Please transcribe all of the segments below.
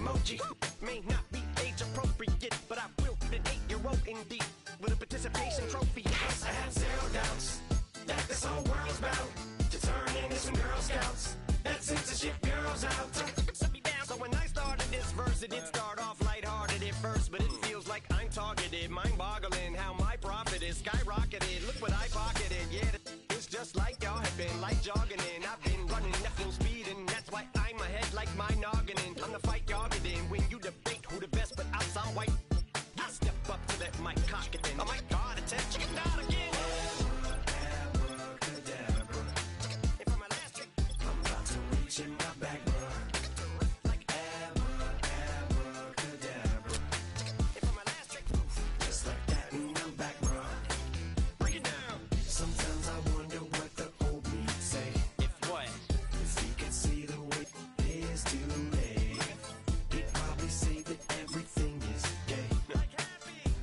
emoji. May not be age appropriate, but I will fit an 8-year-old indeed with a participation trophy. Yes, I have zero doubts that this whole world's bound to turn into some Girl Scouts. That censorship girls out. So when I started this verse, it did start off lighthearted at first, but it feels like I'm targeted. Mind-boggling how my profit is skyrocketed. Look what I pocketed. Yeah, it's just like y'all have been like jogging in. I've been running at full speed, and that's why I'm ahead like my noggin. I'm the fight y'all get in when you debate who the best, but I sound white. I step up to that mic, cock it then. Oh my God, attention, not again. Abracadabra. And for my last trick, I'm about to reach in my back, bro. Like abracadabra. And for my last trick, just like that, and I'm back, bro. Break it down. Sometimes I wonder what the old me say. If what? If he could see the way it is today, he'd probably say that everything is gay.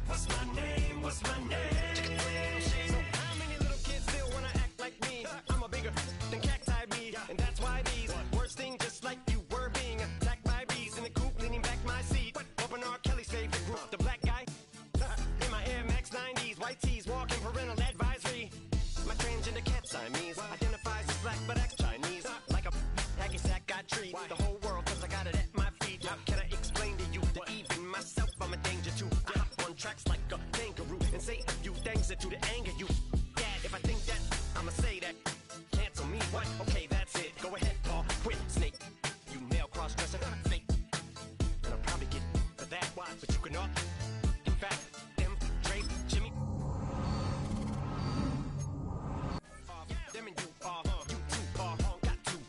What's my name? What's my name? So how many little kids still wanna act like me? I'm a bigger than cacti bee, and that's why these words sting just like you were being attacked by bees in the coop, leaning back my seat. Open R. Kelly's favorite group, the black guy. In my Air Max 90s, white tees, walking parental advisory. My transgender cat Siamese identifies as black but acts Chinese. Like a hacky sack got treat the whole world cause I got it at my feet. How can I explain to you that even myself I'm a danger to? I hop on tracks like a kangaroo and say a few things that do to anger you. Dad, if I think that, I'ma say that. Cancel me, what? Okay, that's it. Go ahead, Paul, quit, snake. You nail cross-dresser, fake. And I'll probably get for that, but you can not. In fact, them, Dre, Jimmy. Them and you are, you too, Paul, got two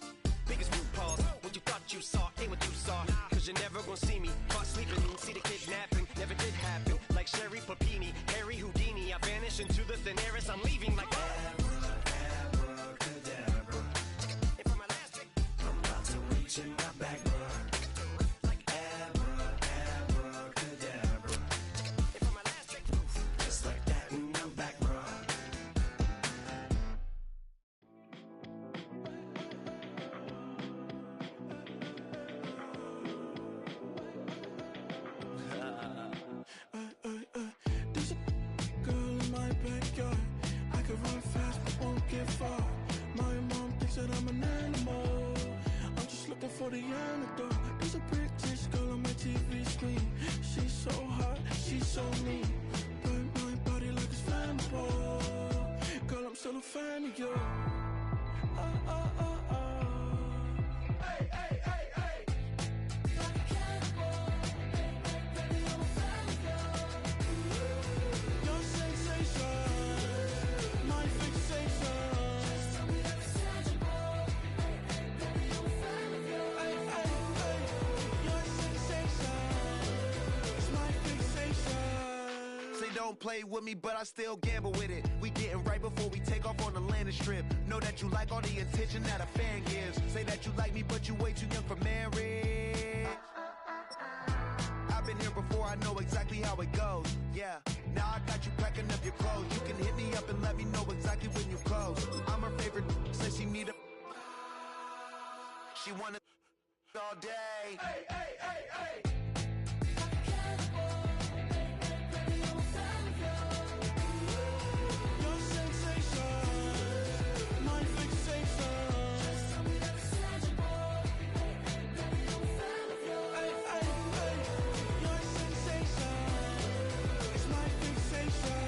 biggest root paws. What you thought you saw ain't what you saw. Cause you're never gonna see me caught sleeping, see the kidnapping, never did happen. Like Sherry Papini, Harry Houdini, I vanish into the thin air as I'm leaving like abracadabra. And for my last trick, I'm about to reach in my back, bro. Like abracadabra. And for my last trick, just like that, and I'm back, bro. There's a girl in my backyard. I can run fast but won't get far. My mom thinks that I'm an animal. I'm just looking for the antidote. There's a British girl on my TV screen. She's so hot, she's so mean. Burn my body like it's flammable. Girl, I'm still a fan of you. Hey, hey, hey, hey. Like a cannibal. Baby, I'm a fan of you. Your sensation, my fixation. Just tell me that it's tangible. Baby, I'm a fan of you. Hey, hey, hey. Your sensation is my fixation. Say don't play with me, but I still gamble with it. We getting right before we take off on the landing strip. Know that you like all the attention that a fan gives. Say that you like me, but you way too young for marriage. I've been here before, I know exactly how it goes. Yeah, now I got you packing up your clothes. You can hit me up and let me know exactly when you close. I'm her favorite, say she need a. She wanna all day. Hey, hey, hey, hey. Your sensation, my fixation. Just tell me that it's tangible. Baby, I'm a fan of you. Hey, hey, hey. Your sensation is my fixation.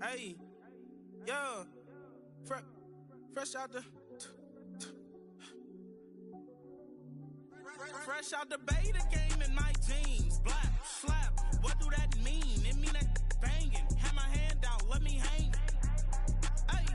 Hey, yeah, Fresh out the fresh out the beta game in my jeans. Black, slap, what do that mean? It mean that banging. Have my hand out, let me hang. Hey,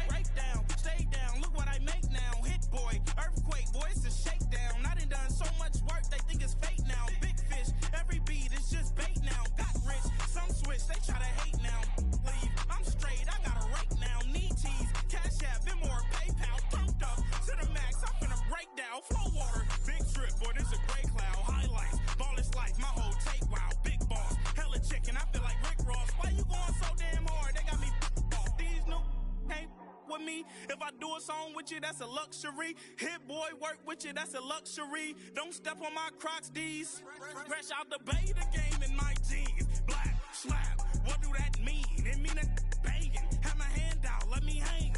break down, stay down. Look what I make now. Hit boy, earthquake, boy, it's a shakedown. I done so much work, they think it's fake now. Big fish, every beat is just bait now. Got rich, some switch, they try to hate now. Leave, I'm straight, I got a rake now. Need cheese, cash app, Venmo or PayPal. Pumped up to the max, I'm finna break down. Flow water, big trip, boy, this a gray cloud. Highlights, ball is life, my whole take wild. Big boss, hella chicken, I feel like Rick Ross. Why you going so damn hard? They got me off. These new can't with me. If I do a song with you, that's a luxury. Hit boy, work with you, that's a luxury. Don't step on my Crocs, D's. Fresh out the beta game in my jeans. Black, slap, what do that mean? It mean that banging. Have my hand out, let me hang.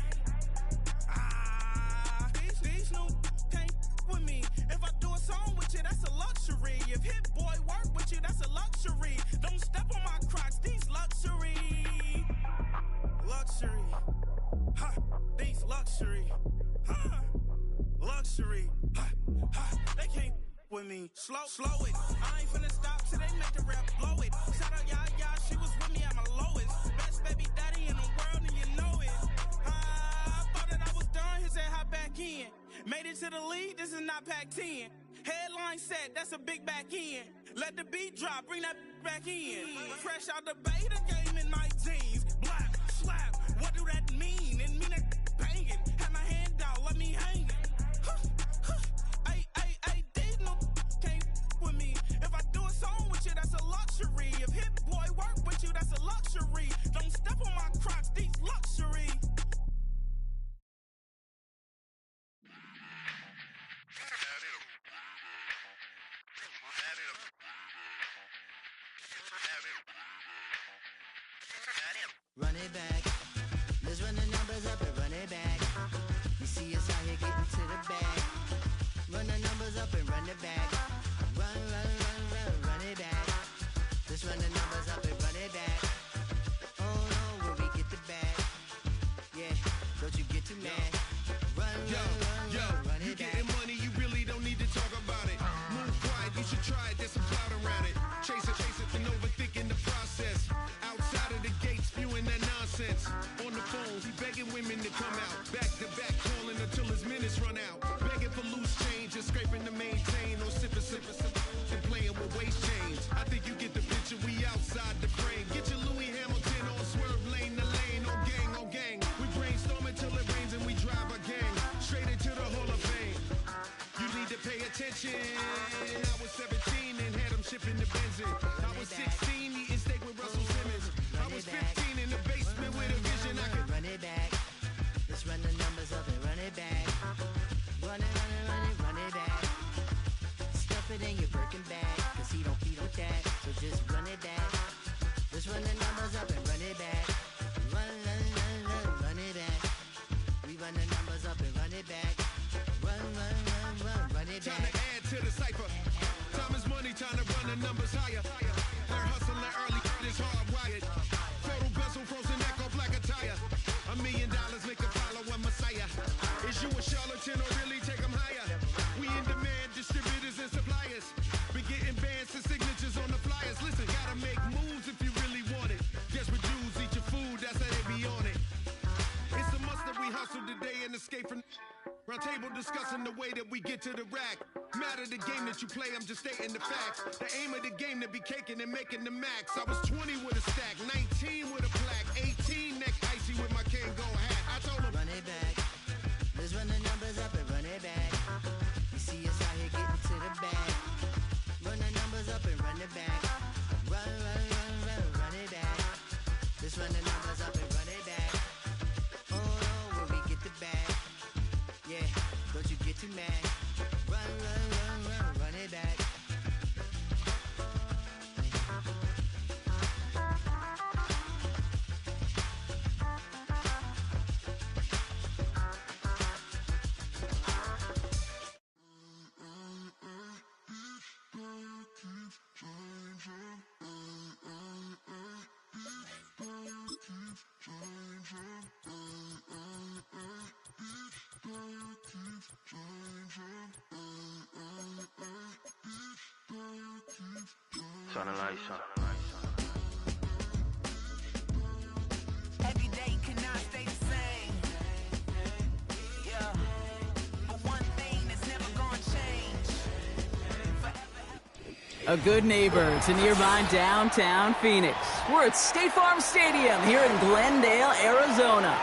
These new can't with me. If I do a song with you, that's a luxury. If Hit Boy work with you, that's a luxury. Don't step on my Crocs, these luxury. Luxury. Ha, these luxury. Ha, luxury. Ha, ha, they can't with me. Slow it. I ain't finna stop till they make the rap blow it. Shout out y'all, she was with me at my lowest. Best baby daddy in the world and you know it. I thought that I was done, he said hop back in. Made it to the lead, this is not Pac-10. Headline set, that's a big back end. Let the beat drop, bring that back in. Fresh out the beta game in my jeans. Black, slap, what do that mean? It mean that banging. Have my hand out, let me hang. Ay, these no can't with me. If I do a song with you, that's a luxury. If Hit Boy work with you, that's a luxury. Don't step on my Crocs, these luxury. Run it back. Let's run the numbers up and run it back. You see us out here getting to the bag. Run the numbers up and run it back. Run it back. Let's run the numbers up and run it back. Oh no, where we get the bag. Yeah, don't you get too mad. Run You it back. getting money, you really don't need to talk about it. Move quiet, you should try it, there's some clout around it. Chase it, and overthinking the process. Outside of the gates, spewing that nonsense. On the phone, he begging women to come out. Back to back, calling until his minutes run out. Begging for loose change and scraping to maintain. Or sipping, and playing with waist chains. I think you get the picture, we outside the frame. Get your Louis Hamilton on swerve lane to lane. On gang. We brainstorm until it rains and we drive a gang. Straight into the Hall of Fame. You need to pay attention. I was 17 and had them shipping the Benzin. I was 16 eating steak with Russell Simmons. I was 15 in the basement with a vision. I could run it back. Let's run the numbers up and run it back. Run it back. Stuff it in your Birkin bag, cause he don't feed with that. So just run it back. Let's run the numbers up and run it back. Run it back. We run the numbers up and run it back. Run it back. time to add to the cipher. Time is money, time to run the numbers higher. They're hustling early, this hardwired. Photo bezel, frozen echo, black attire. $1 million make a follow a messiah. Is you a charlatan or really take them higher? We in demand, distributors and suppliers. Been getting bands and signatures on the flyers. Listen, gotta make moves if you really want it. Desperate Jews eat your food, that's how they be on it. It's a must that we hustle today and escape from. Round table discussing the way that we get to the rack. Matter the game that you play, I'm just stating the facts. The aim of the game to be caking and making the max. I was 20 with a stack, 19 with a plaque, 18 neck icy with my Kango hat. I told him, run it back. Let's run the numbers up and run it back. You see us out here getting to the bag. Run the numbers up and run it back. Run it back. Let's run the numbers up and run it back. Oh no, where we get the bag. Yeah, don't you get too mad. Run it back. Lights on. Every day cannot stay the same. Yeah. But one thing that's never gonna change. A good neighbor to nearby downtown Phoenix. We're at State Farm Stadium here in Glendale, Arizona.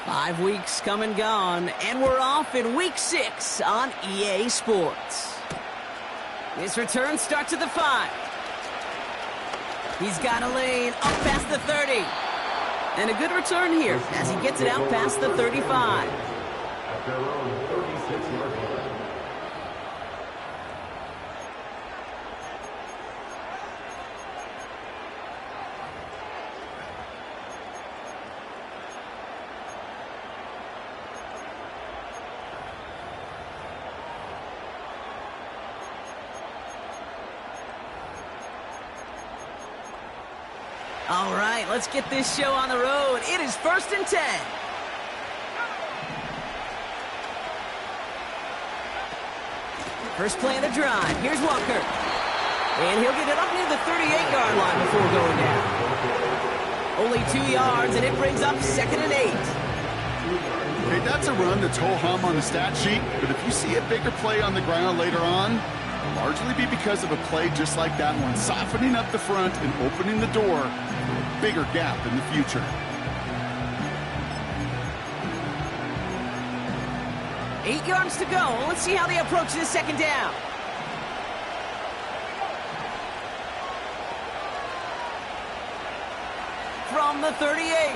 Five weeks come and gone, and we're off in week 6 on EA Sports. This return starts at the 5. He's got a lane up past the 30. And a good return here as he gets it out past the 35. All right, let's get this show on the road. It is 1st and 10. First play of the drive. Here's Walker. And he'll get it up near the 38-yard line before going down. Only 2 yards, and it brings up 2nd and 8. Hey, that's a run that's ho-hum on the stat sheet, but if you see a bigger play on the ground later on, it'll largely be because of a play just like that one, softening up the front and opening the door for a bigger gap in the future. 8 yards to go. Let's see how they approach this 2nd down. From the 38.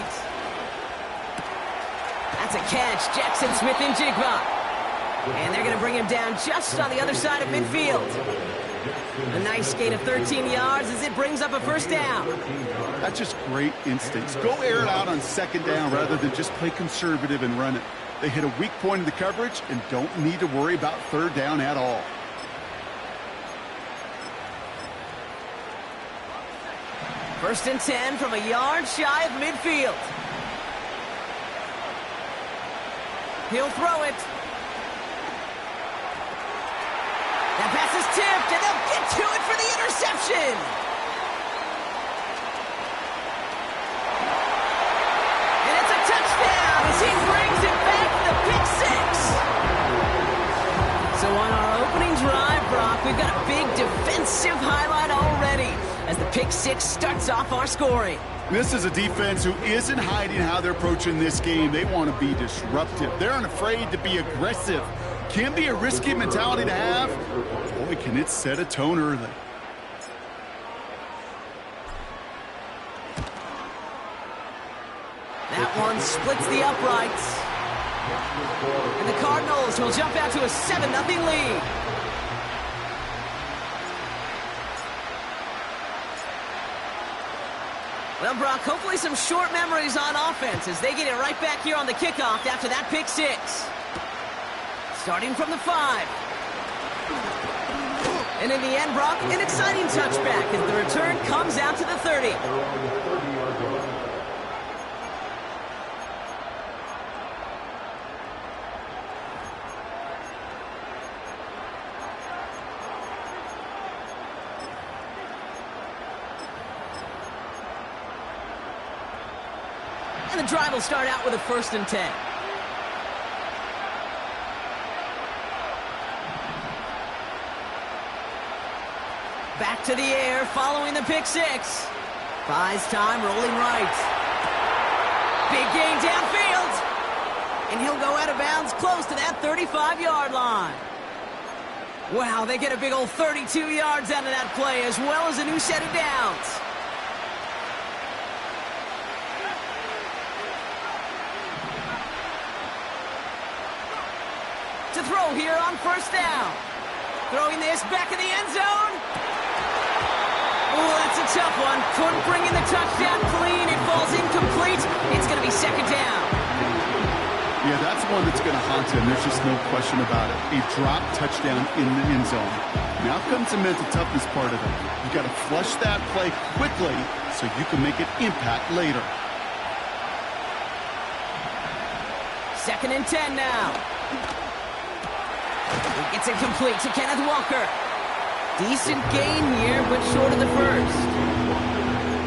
That's a catch. Jackson Smith and Jigba. And they're going to bring him down just on the other side of midfield. A nice gain of 13 yards as it brings up a 1st down. That's just great instincts. Go air it out on 2nd down rather than just play conservative and run it. They hit a weak point in the coverage and don't need to worry about 3rd down at all. First and 10 from a yard shy of midfield. He'll throw it. That pass is tipped, and they'll get to it for the interception. And it's a touchdown as he brings it back to the pick 6. So on our opening drive, Brock, we've got a big defensive highlight already as the pick 6 starts off our scoring. This is a defense who isn't hiding how they're approaching this game. They want to be disruptive. They're unafraid to be aggressive. Can be a risky mentality to have. Boy, can it set a tone early. That one splits the uprights. And the Cardinals will jump out to a 7-0 lead. Well, Brock, hopefully some short memories on offense as they get it right back here on the kickoff after that pick 6. Starting from the 5. And in the end, Brock, an exciting touchback as the return comes out to the 30. And the drive will start out with a 1st and 10. Back to the air following the pick 6. Buys time, rolling right. Big gain downfield. And he'll go out of bounds close to that 35-yard line. Wow, they get a big old 32 yards out of that play as well as a new set of downs. To throw here on 1st down. Throwing this back in the end zone. Oh, that's a tough one. Couldn't bring in the touchdown clean. It falls incomplete. It's going to be second down. Yeah, that's one that's going to haunt him. There's just no question about it. A drop touchdown in the end zone. Now comes the mental toughness part of it. You got to flush that play quickly so you can make an impact later. 2nd and 10 now. It gets it complete to Kenneth Walker. Decent gain here, but short of the first.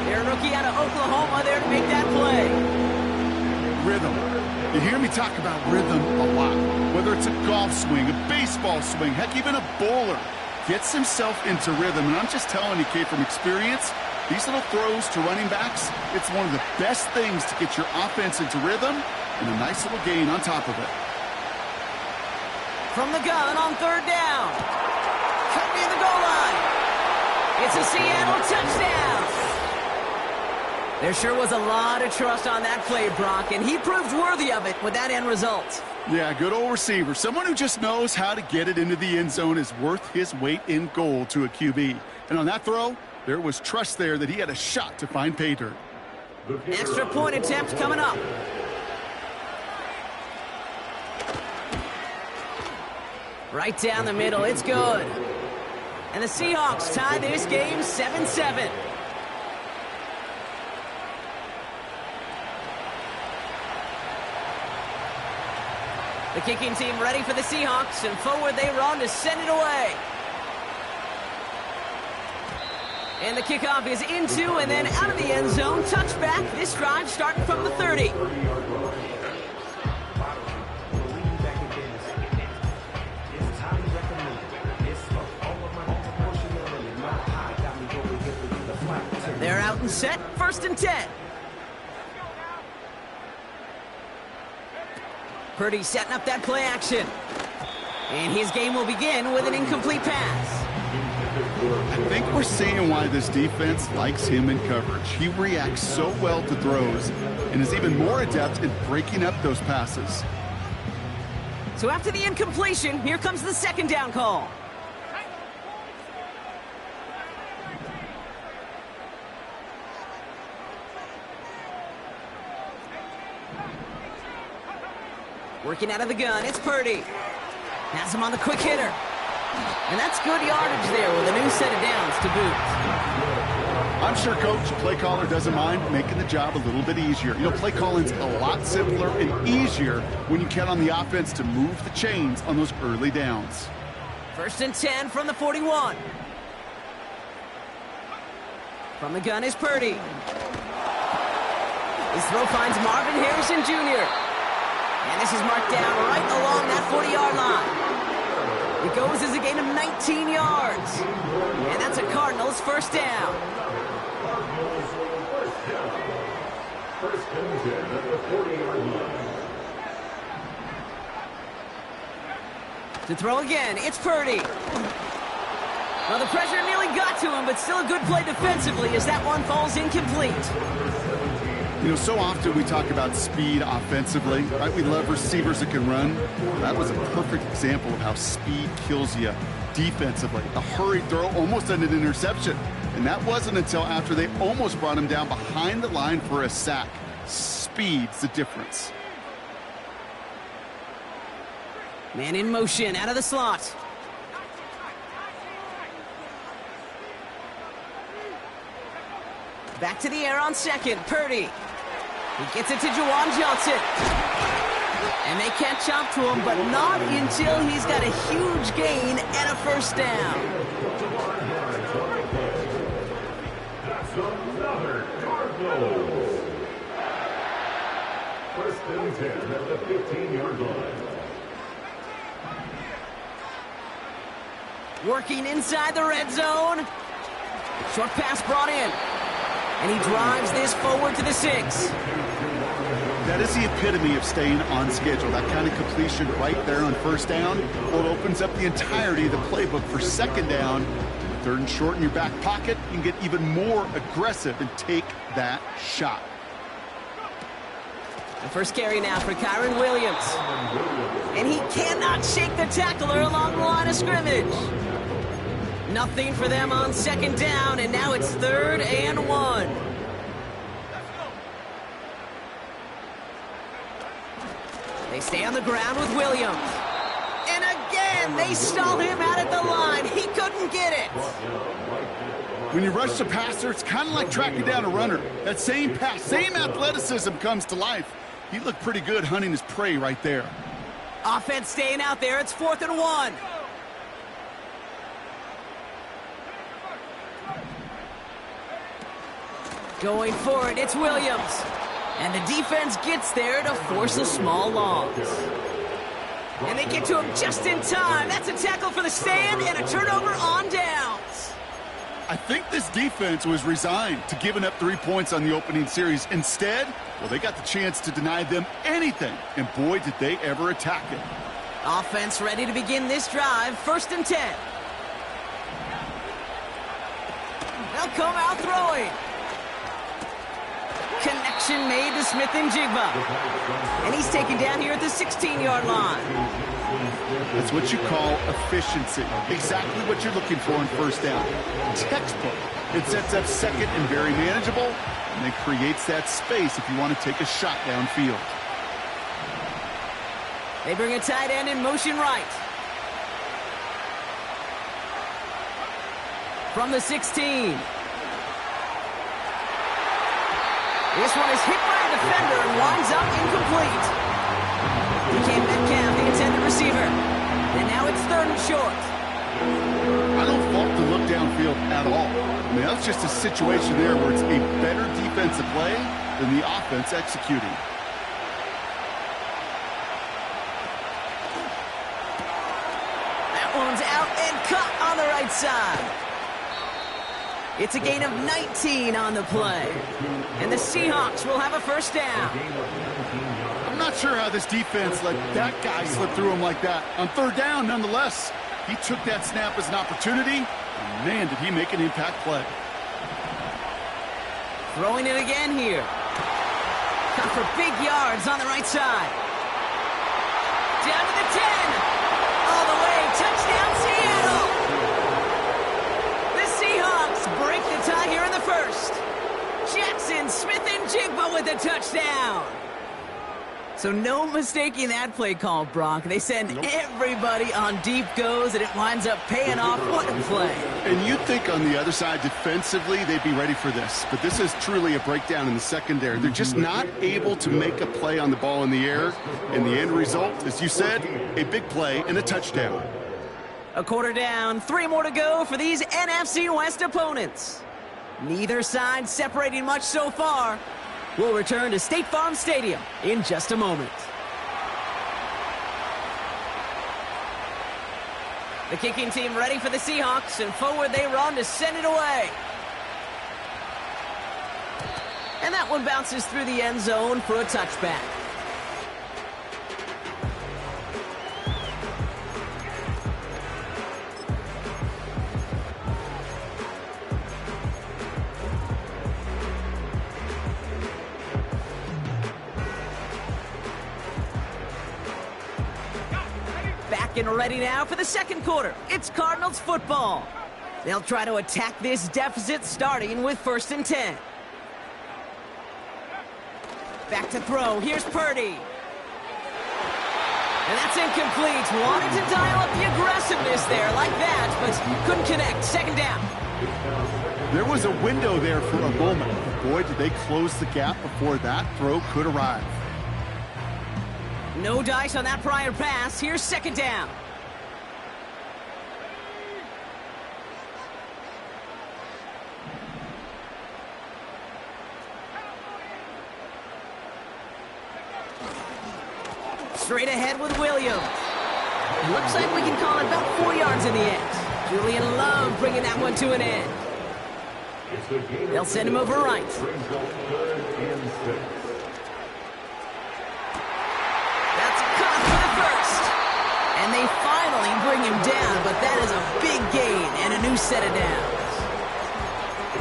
Their rookie out of Oklahoma there to make that play. Rhythm. You hear me talk about rhythm a lot. Whether it's a golf swing, a baseball swing, heck, even a bowler gets himself into rhythm. And I'm just telling you, Kate, from experience, these little throws to running backs, it's one of the best things to get your offense into rhythm and a nice little gain on top of it. From the gun on 3rd down. Cut near the goal line. It's a Seattle touchdown. There sure was a lot of trust on that play, Brock, and he proved worthy of it with that end result. Yeah, good old receiver. Someone who just knows how to get it into the end zone is worth his weight in gold to a QB. And on that throw, there was trust there that he had a shot to find pay dirt. Extra point attempt coming up. Right down the middle, it's good. And the Seahawks tie this game 7-7. The kicking team ready for the Seahawks, and forward they run to send it away. And the kickoff is into and then out of the end zone. Touchback, this drive starting from the 30. They're out and set, 1st and 10. Purdy setting up that play action. And his game will begin with an incomplete pass. I think we're seeing why this defense likes him in coverage. He reacts so well to throws and is even more adept in breaking up those passes. So after the incompletion, here comes the 2nd down call. Working out of the gun, it's Purdy. Has him on the quick hitter. And that's good yardage there with a new set of downs to boot. I'm sure Coach, play caller doesn't mind making the job a little bit easier. You know, play calling's a lot simpler and easier when you count on the offense to move the chains on those early downs. 1st and 10 from the 41. From the gun is Purdy. His throw finds Marvin Harrison Jr. And this is marked down right along that 40-yard line. It goes as a gain of 19 yards. And that's a Cardinals 1st down. First and 10 at the 40-yard line. To throw again, it's Purdy. Well, the pressure nearly got to him, but still a good play defensively as that one falls incomplete. You know, so often we talk about speed offensively, right? We love receivers that can run. That was a perfect example of how speed kills you defensively. A hurried throw almost ended an interception. And that wasn't until after they almost brought him down behind the line for a sack. Speed's the difference. Man in motion, out of the slot. Back to the air on 2nd, Purdy. He gets it to Juwan Johnson. And they catch up to him, but not until he's got a huge gain and a 1st down. That's another Cardinals. 1st and 10 at the 15-yard line. Working inside the red zone. Short pass brought in. And he drives this forward to the 6. That is the epitome of staying on schedule. That kind of completion right there on 1st down. Well, it opens up the entirety of the playbook for 2nd down. 3rd and short in your back pocket. You can get even more aggressive and take that shot. The first carry now for Kyron Williams. And he cannot shake the tackler along the line of scrimmage. Nothing for them on second down, and now it's 3rd and 1. They stay on the ground with Williams. And again, they stall him out at the line. He couldn't get it. When you rush the passer, it's kind of like tracking down a runner. That same pass, same athleticism comes to life. He looked pretty good hunting his prey right there. Offense staying out there. It's 4th and 1. Going for it, it's Williams. And the defense gets there to force a small loss. And they get to him just in time. That's a tackle for the stand and a turnover on downs. I think this defense was resigned to giving up 3 points on the opening series. Instead, well, they got the chance to deny them anything. And boy, did they ever attack it. Offense ready to begin this drive. 1st and 10. They'll come out throwing. Connection made to Smith and Jigba. And he's taken down here at the 16-yard line. That's what you call efficiency. Exactly what you're looking for on 1st down. Textbook. It sets up 2nd and very manageable, and it creates that space if you want to take a shot downfield. They bring a tight end in motion right. From the 16. This one is hit by a defender and winds up incomplete. DK Metcalf, the intended receiver. And now it's 3rd and short. I don't fault the look downfield at all. I mean, that's just a situation there where it's a better defensive play than the offense executing. That one's out and cut on the right side. It's a gain of 19 on the play. And the Seahawks will have a 1st down. I'm not sure how this defense let that guy slip through him like that. On 3rd down, nonetheless, he took that snap as an opportunity, and man, did he make an impact play. Throwing it again here. Cut for big yards on the right side. Down to the 10. All the way. Touchdown, Seattle. The Seahawks break the tie here in the 1st. Jackson, Smith, and Jigba with a touchdown. So no mistaking that play call, Brock. They send everybody on deep goes, and it winds up paying off. What a play. And you'd think on the other side, defensively, they'd be ready for this. But this is truly a breakdown in the secondary. They're just not able to make a play on the ball in the air. And the end result, as you said, a big play and a touchdown. A quarter down, 3 more to go for these NFC West opponents. Neither side separating much so far. We'll return to State Farm Stadium in just a moment. The kicking team ready for the Seahawks, and forward they run to send it away. And that one bounces through the end zone for a touchback. And ready now for the 2nd quarter. It's Cardinals football. They'll try to attack this deficit starting with 1st and 10. Back to throw. Here's Purdy. And that's incomplete. Wanted to dial up the aggressiveness there like that, but couldn't connect. 2nd down. There was a window there for a moment. Boy, did they close the gap before that throw could arrive. No dice on that prior pass. Here's 2nd down. Straight ahead with Williams. It looks like we can call it about 4 yards in the end. Julian Love bringing that one to an end. They'll send him over right. And they finally bring him down, but that is a big gain and a new set of downs.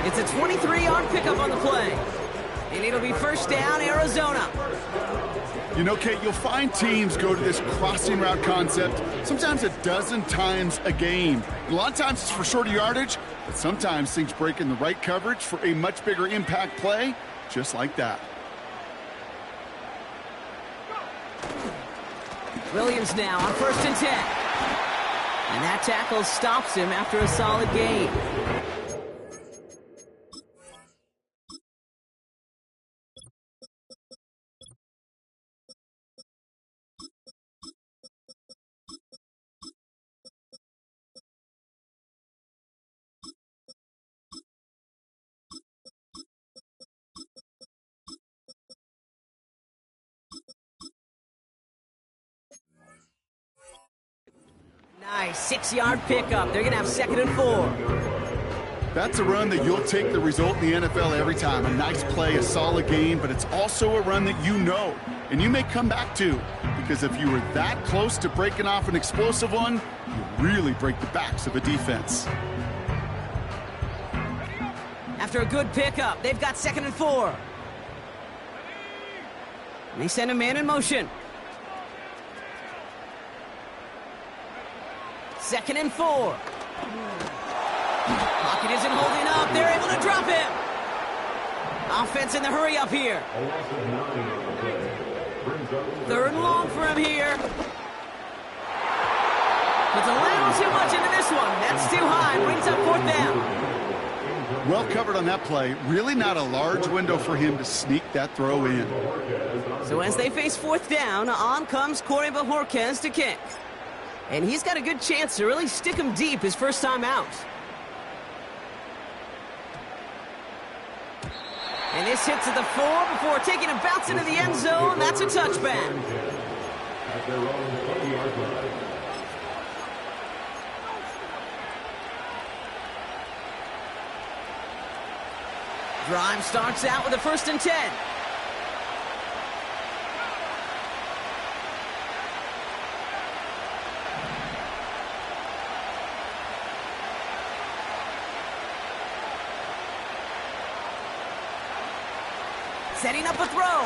It's a 23-yard pickup on the play. And it'll be first down, Arizona. You know, Kate, you'll find teams go to this crossing route concept sometimes a dozen times a game. And a lot of times it's for shorter yardage, but sometimes things break in the right coverage for a much bigger impact play, just like that. Williams now on 1st and 10. And that tackle stops him after a solid gain. Nice 6-yard pickup. They're going to have 2nd and 4. That's a run that you'll take the result in the NFL every time. A nice play, a solid game, but it's also a run that you know and you may come back to, because if you were that close to breaking off an explosive one, you really break the backs of a defense. After a good pickup, they've got 2nd and 4. And they send a man in motion. 2nd and 4. Pocket isn't holding up. They're able to drop him. Offense in the hurry up here. 3rd and long for him here. Puts a little too much into this one. That's too high. Brings up 4th down. Well covered on that play. Really not a large window for him to sneak that throw in. So as they face 4th down, on comes Corey Bajorquez to kick. And he's got a good chance to really stick him deep his first time out. And this hits at the 4 before taking a bounce into the end zone. That's a touchback. Drive starts out with a 1st and 10. Setting up a throw.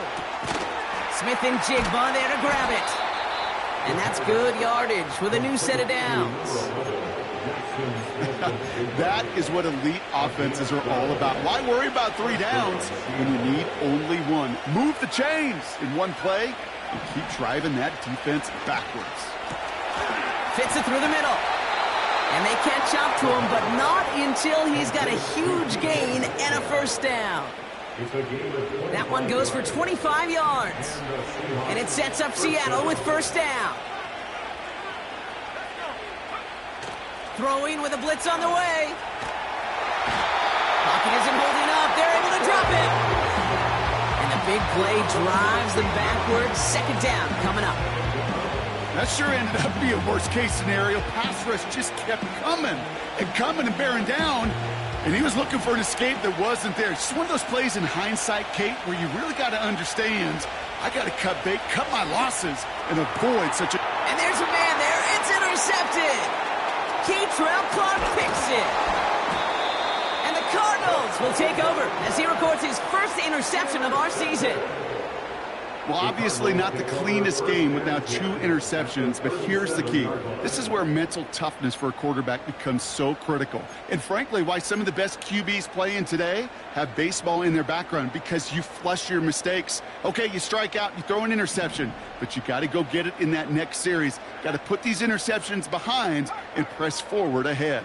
Smith and Jigba there to grab it. And that's good yardage with a new set of downs. That is what elite offenses are all about. Why worry about 3 downs when you need only 1? Move the chains in one play and keep driving that defense backwards. Fits it through the middle. And they catch up to him, but not until he's got a huge gain and a 1st down. That one goes for 25 yards. And it sets up Seattle with 1st down. Throwing with a blitz on the way. Pocket isn't holding up. They're able to drop it. And the big play drives them backwards. 2nd down coming up. That sure ended up being a worst-case scenario. Pass rush just kept coming and bearing down. And he was looking for an escape that wasn't there. It's just one of those plays in hindsight, Kate, where you really got to understand, I got to cut bait, cut my losses, and avoid such a... And there's a man there. It's intercepted. Keitrell Clark picks it. And the Cardinals will take over as he records his 1st interception of our season. Well, obviously not the cleanest game with now 2 interceptions, but here's the key. This is where mental toughness for a quarterback becomes so critical. And frankly, why some of the best QBs playing today have baseball in their background, because you flush your mistakes. Okay, you strike out, you throw an interception, but you got to go get it in that next series. Got to put these interceptions behind and press forward ahead.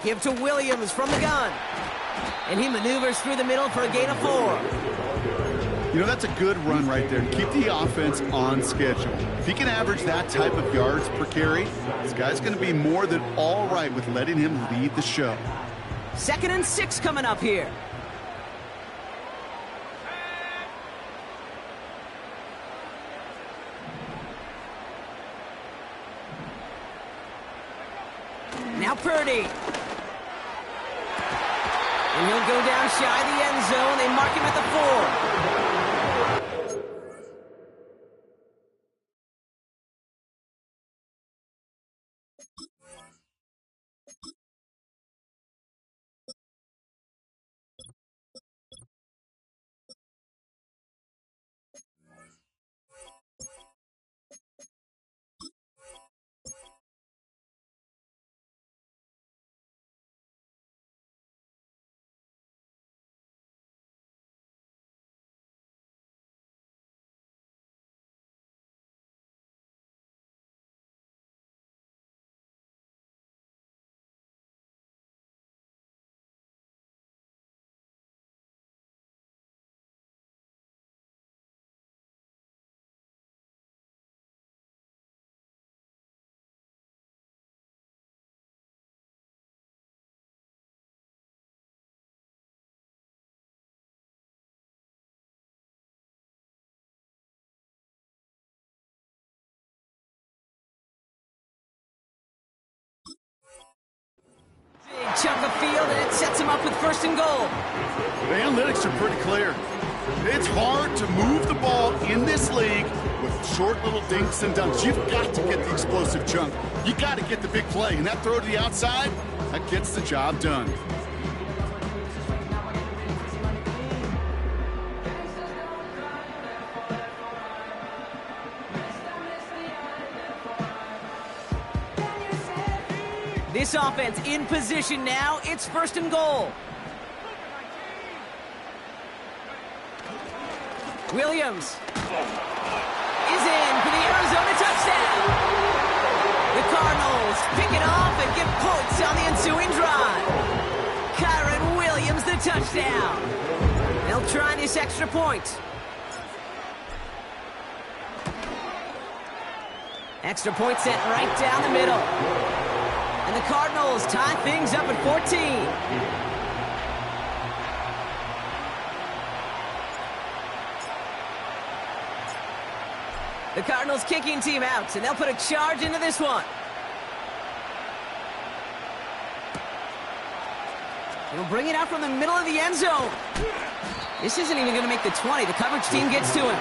Give to Williams from the gun. And he maneuvers through the middle for a gain of 4. You know, that's a good run right there. Keep the offense on schedule. If he can average that type of yards per carry, this guy's going to be more than all right with letting him lead the show. 2nd and 6 coming up here. Now Purdy. And he'll go down shy of the end zone. They mark him at the 4. sets him up with 1st and goal. The analytics are pretty clear. It's hard to move the ball in this league with short little dinks and dunks. You've got to get the explosive chunk. You got to get the big play, and that throw to the outside, that gets the job done. This offense in position now. It's 1st and goal. Williams is in for the Arizona touchdown. The Cardinals pick it off and get points on the ensuing drive. Kyron Williams the touchdown. They'll try this extra point. Extra point set right down the middle. And the Cardinals tie things up at 14. The Cardinals kicking team out, and they'll put a charge into this one. They'll bring it out from the middle of the end zone. This isn't even going to make the 20. The coverage team gets to him.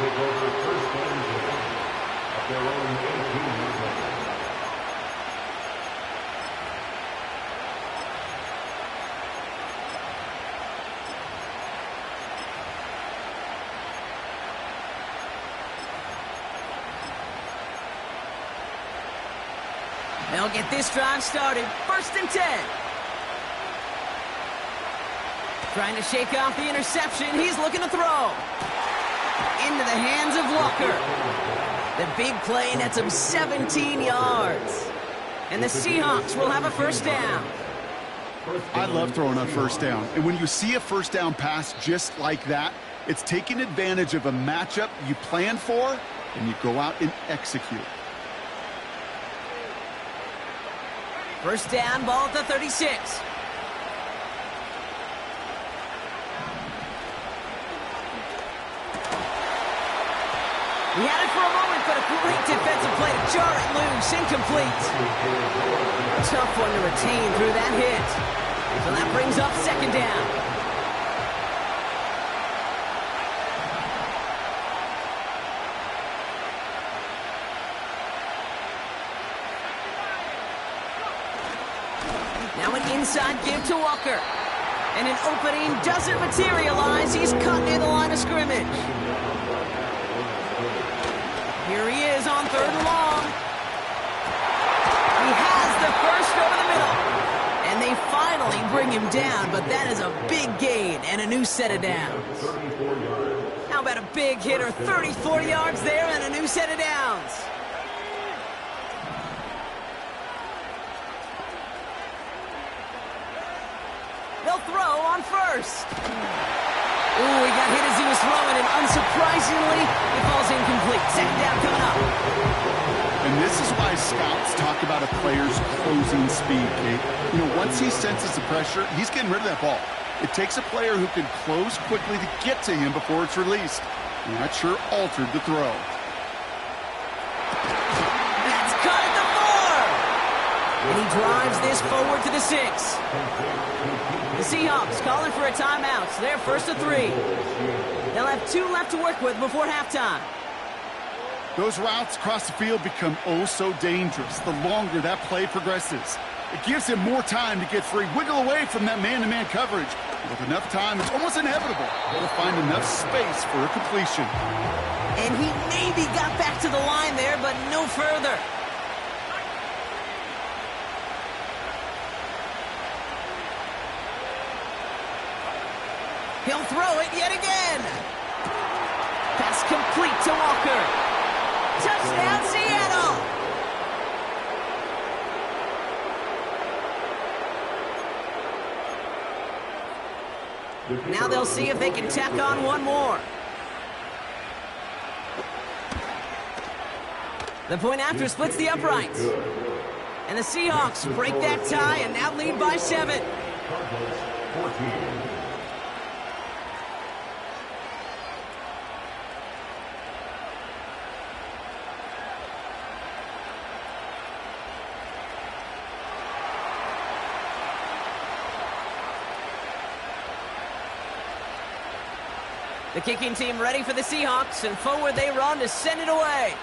They'll get this drive started. 1st and 10. Trying to shake off the interception. He's looking to throw. Into the hands of Walker. The big play nets him 17 yards. And the Seahawks will have a 1st down. I love throwing on 1st down. And when you see a 1st down pass just like that, it's taking advantage of a matchup you plan for, and you go out and execute. 1st down, ball at the 36. He had it for a moment, but a great defensive play to jar it loose. Incomplete. Tough one to retain through that hit. So that brings up 2nd down. Now an inside give to Walker. And an opening doesn't materialize. He's cut near the line of scrimmage. Here he is on 3rd and long. He has the 1st over the middle. And they finally bring him down, but that is a big gain and a new set of downs. How about a big hitter, 34 yards there and a new set of downs. They'll throw on 1st. Ooh, he got hit as he was throwing, and unsurprisingly, it falls incomplete. 2nd down coming up. And this is why scouts talk about a player's closing speed, Kate. You know, once he senses the pressure, he's getting rid of that ball. It takes a player who can close quickly to get to him before it's released. And that sure altered the throw. That's caught at the 4. And he drives this forward to the 6. The Seahawks calling for a timeout. So they're 1st and 3. They'll have 2 left to work with before halftime. Those routes across the field become oh so dangerous the longer that play progresses. It gives him more time to get free, wiggle away from that man-to-man coverage. With enough time, it's almost inevitable. He'll find enough space for a completion. And he maybe got back to the line there, but no further. He'll throw it yet again. Pass complete to Walker. Touchdown, Seattle. Now they'll see if they can tack on one more. The point after splits the uprights. And the Seahawks break that tie and now lead by 7. The kicking team ready for the Seahawks, and forward they run to send it away.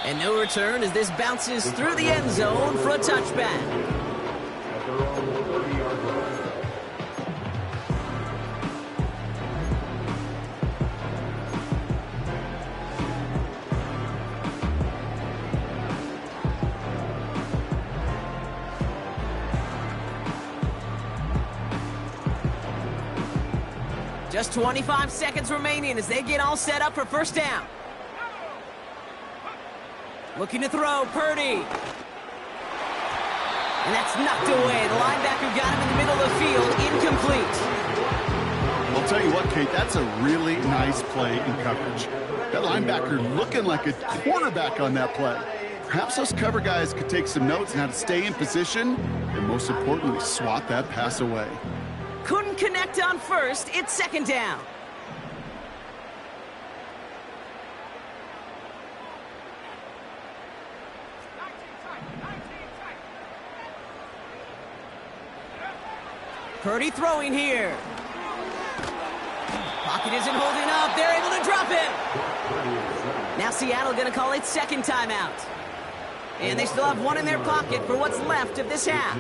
And no return as this bounces through the end zone for a touchback. Just 25 seconds remaining as they get all set up for first down. Looking to throw, Purdy. And that's knocked away. The linebacker got him in the middle of the field, incomplete. I'll tell you what, Kate, that's a really nice play in coverage. That linebacker looking like a quarterback on that play. Perhaps those cover guys could take some notes on how to stay in position and, most importantly, swat that pass away. Couldn't connect on first. It's second down. Purdy throwing here. Pocket isn't holding up. They're able to drop him. Now Seattle going to call it second timeout. And they still have one in their pocket for what's left of this half.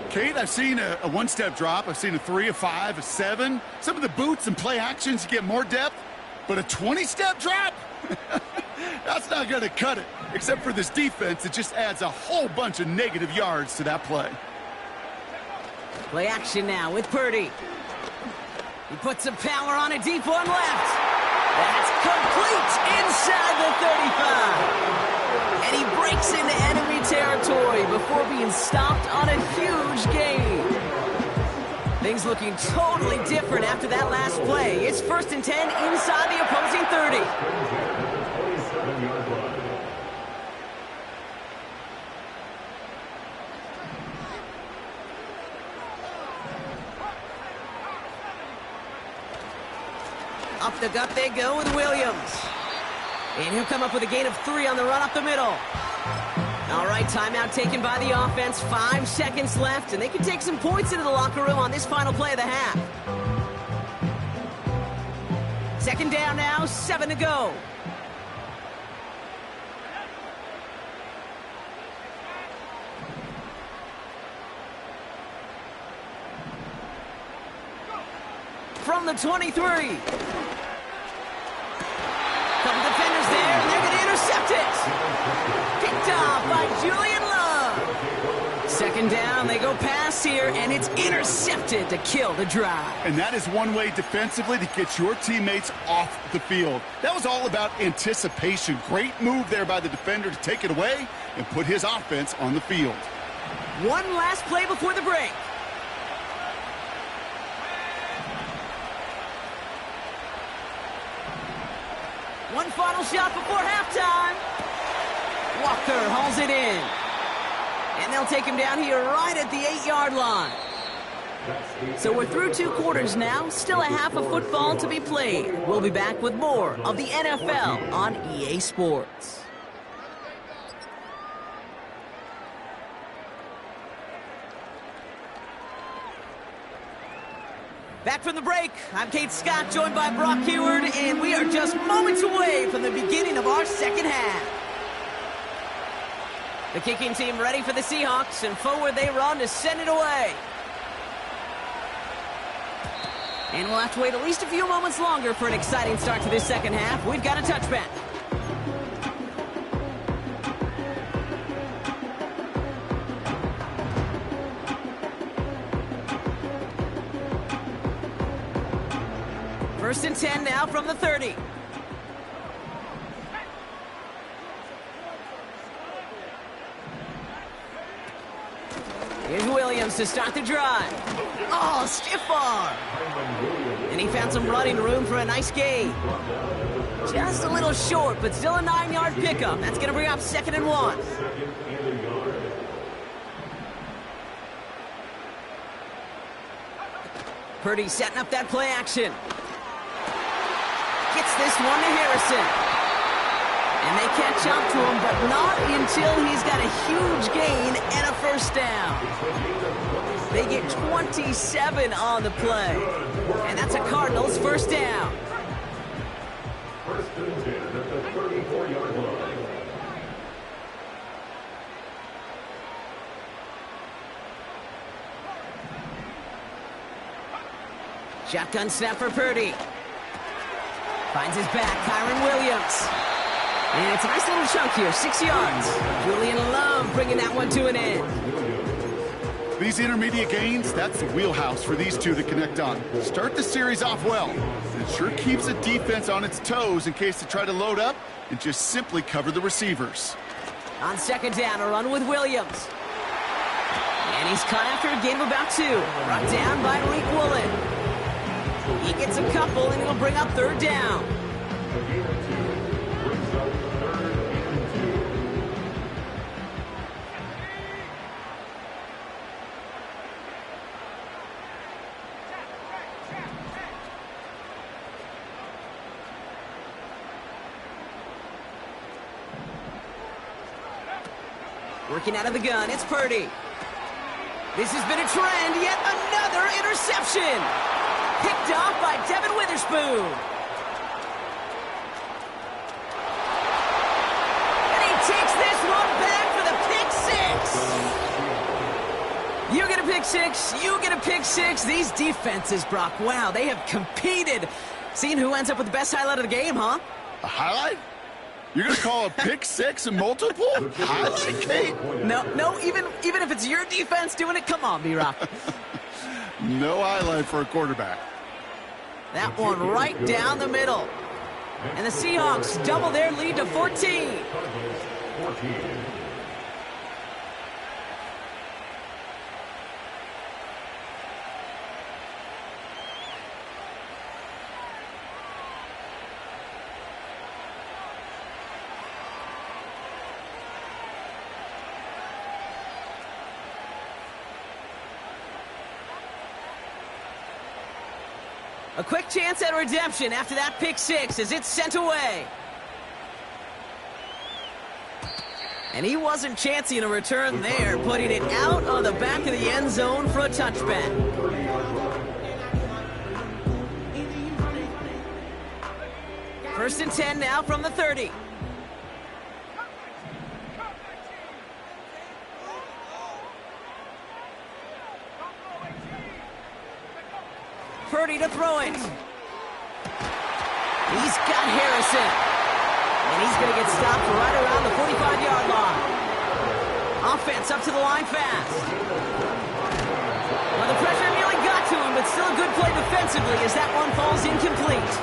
Kate, I've seen a one-step drop. I've seen a 3, a 5, a 7. Some of the boots and play actions, you get more depth. But a 20-step drop? That's not going to cut it. Except for this defense, it just adds a whole bunch of negative yards to that play. Play action now with Purdy. He puts some power on a deep one left. That's complete inside the 35. And he breaks into enemy territory before being stopped on a huge gain. Things looking totally different after that last play. It's 1st and 10 inside the opposing 30. Up the gut they go with Williams. And he'll come up with a gain of 3 on the run up the middle. All right, timeout taken by the offense. 5 seconds left, and they can take some points into the locker room on this final play of the half. Second down now, 7 to go. From the 23. Couple defenders there, and they're going to intercept it. Picked off by Julian Love. Second down, they go pass here, and it's intercepted to kill the drive. And that is one way defensively to get your teammates off the field. That was all about anticipation. Great move there by the defender to take it away and put his offense on the field. One last play before the break. One final shot before halftime. Walker hauls it in. And they'll take him down here right at the 8-yard line. So we're through 2 quarters now. Still a half of football to be played. We'll be back with more of the NFL on EA Sports. Back from the break, I'm Kate Scott, joined by Brock Heward, and we are just moments away from the beginning of our second half. The kicking team ready for the Seahawks, and forward they run to send it away. And we'll have to wait at least a few moments longer for an exciting start to this second half. We've got a touchback. First and 10 now from the 30. Here's Williams to start the drive. Oh, stiff arm. And he found some running room for a nice gain. Just a little short, but still a 9-yard pickup. That's going to bring up 2nd and 1. Purdy setting up that play action. Gets this one to Harrison. And they catch up to him, but not until he's got a huge gain and a first down. They get 27 on the play. And that's a Cardinals first down. First and 10 at the 34-yard line. Shotgun snap for Purdy. Finds his back, Kyron Williams. And it's a nice little chunk here, 6 yards. Julian Love bringing that one to an end. These intermediate gains, that's the wheelhouse for these two to connect on. Start the series off well. It sure keeps the defense on its toes in case they try to load up and just simply cover the receivers. On second down, a run with Williams. And he's caught after a gain of about 2. Brought down by Reek Woolen. He gets a couple, and it'll bring up third down. Working out of the gun, it's Purdy. This has been a trend, yet another interception. Picked off by Devin Witherspoon. And he takes this one back for the pick 6. You get a pick 6, you get a pick 6. These defenses, Brock, wow, they have competed. Seeing who ends up with the best highlight of the game, huh? A highlight? You're going to call a pick 6 a multiple? Highlight, Kate? No, even if it's your defense doing it, come on, B-Rock. No highlight for a quarterback. That one right down the middle. And the Seahawks double their lead to 14. A quick chance at redemption after that pick 6 as it's sent away. And he wasn't chancing a return there, putting it out on the back of the end zone for a touchback. First and 10 now from the 30. Purdy to throw it. He's got Harrison. And he's going to get stopped right around the 45-yard line. Offense up to the line fast. Well, the pressure nearly got to him, but still a good play defensively as that one falls incomplete.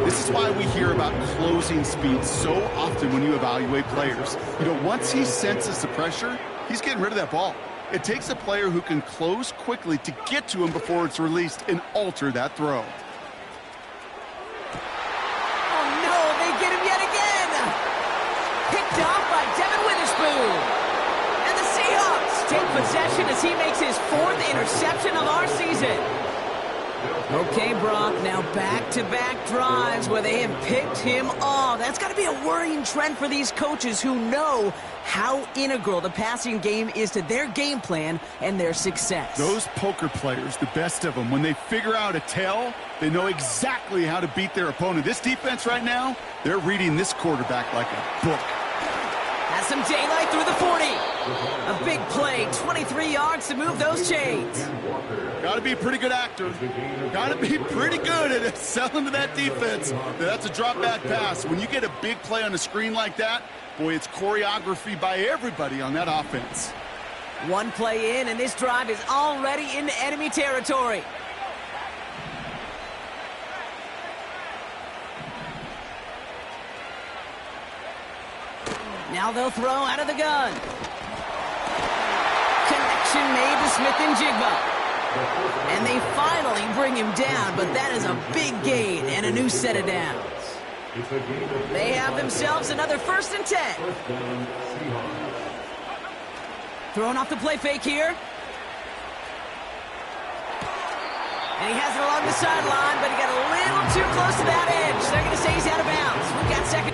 This is why we hear about closing speed so often when you evaluate players. You know, once he senses the pressure, he's getting rid of that ball. It takes a player who can close quickly to get to him before it's released and alter that throw. Oh, no, they get him yet again. Picked off by Devin Witherspoon. And the Seahawks take possession as he makes his 4th interception of our season. Okay, Brock, now back-to-back drives where they have picked him off. That's got to be a worrying trend for these coaches who know how integral the passing game is to their game plan and their success. Those poker players, the best of them, when they figure out a tell, they know exactly how to beat their opponent. This defense right now, they're reading this quarterback like a book. Has some daylight through the 40. A big play, 23 yards to move those chains. Got to be a pretty good actor. Got to be pretty good at selling to that defense. That's a drop-back pass. When you get a big play on the screen like that, boy, it's choreography by everybody on that offense. One play in, and this drive is already into enemy territory. Now they'll throw out of the gun. Connection made to Smith-Njigba. And they finally bring him down, but that is a big gain and a new set of downs. They have themselves another 1st and 10. Throwing off the play fake here. And he has it along the sideline, but he got a little too close to that edge. They're going to say he's out of bounds. We've got second.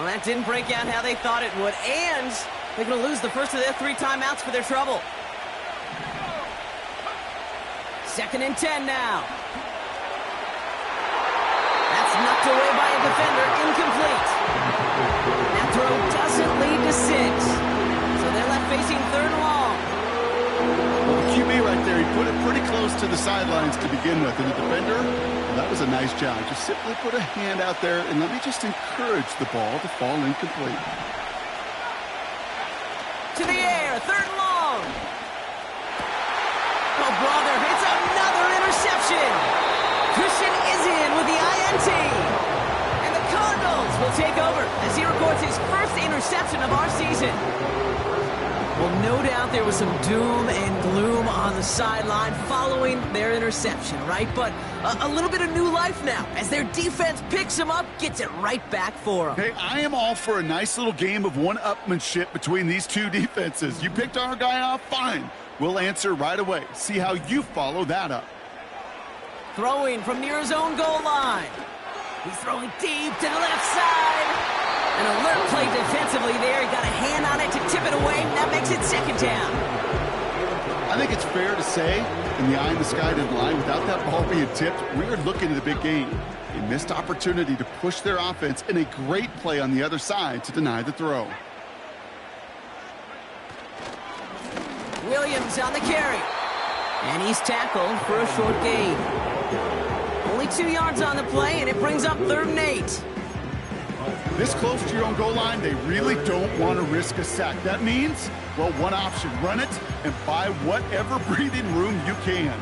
that didn't break out how they thought it would, and they're going to lose the first of their 3 timeouts for their trouble. 2nd and 10 now. That's knocked away by a defender, incomplete. That throw doesn't lead to 6, so they're left facing 3rd and long. Well, the QB right there, he put it pretty close to the sidelines to begin with, and the defender, well, that was a nice job. Just simply put a hand out there, and let me just encourage the ball to fall incomplete. To the air, 3rd and long. Oh, brother, it's another interception. Christian is in with the INT. And the Cardinals will take over as he records his first interception of our season. Well, no doubt there was some doom and gloom on the sideline following their interception, right? But a little bit of new life now as their defense picks him up, gets it right back for them. Hey, I am all for a nice little game of one-upmanship between these two defenses. You picked our guy off, fine. We'll answer right away. See how you follow that up. Throwing from near his own goal line. He's throwing deep to the left side. An alert play defensively there. He got a hand on it to tip it away. That makes it 2nd down. I think it's fair to say, in the eye in the sky didn't lie, without that ball being tipped, we are looking at a big game. A missed opportunity to push their offense and a great play on the other side to deny the throw. Williams on the carry. And he's tackled for a short gain. Only 2 yards on the play, and it brings up 3rd and 8. This close to your own goal line, they really don't want to risk a sack. That means, well, one option, run it and buy whatever breathing room you can.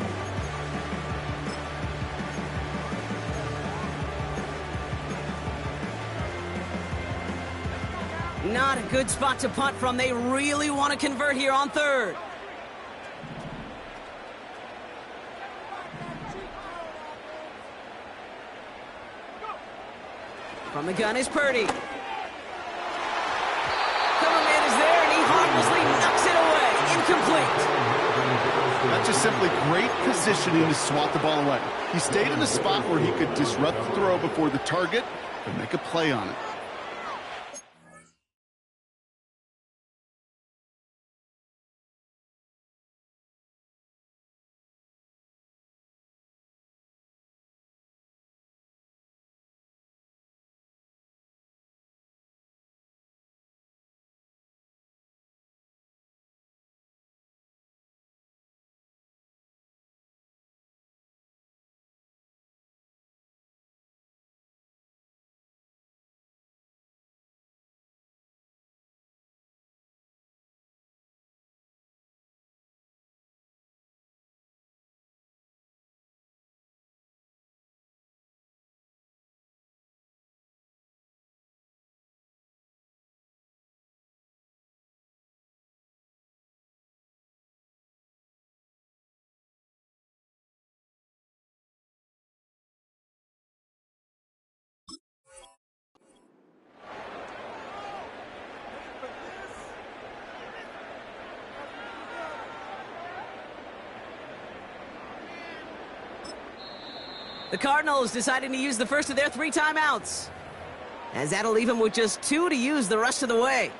Not a good spot to punt from. They really want to convert here on 3rd. From the gun is Purdy. Coverman is there, and he harmlessly knocks it away. Incomplete. That's just simply great positioning to swat the ball away. He stayed in a spot where he could disrupt the throw before the target and make a play on it. The Cardinals deciding to use the first of their 3 timeouts, as that'll leave them with just 2 to use the rest of the way.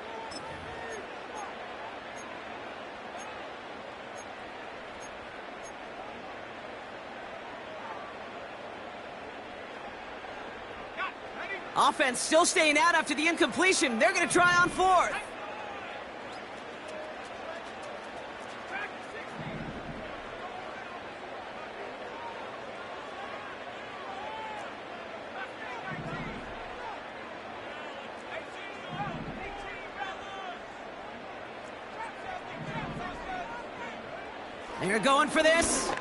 Offense still staying out after the incompletion. They're going to try on 4th. They're going for this.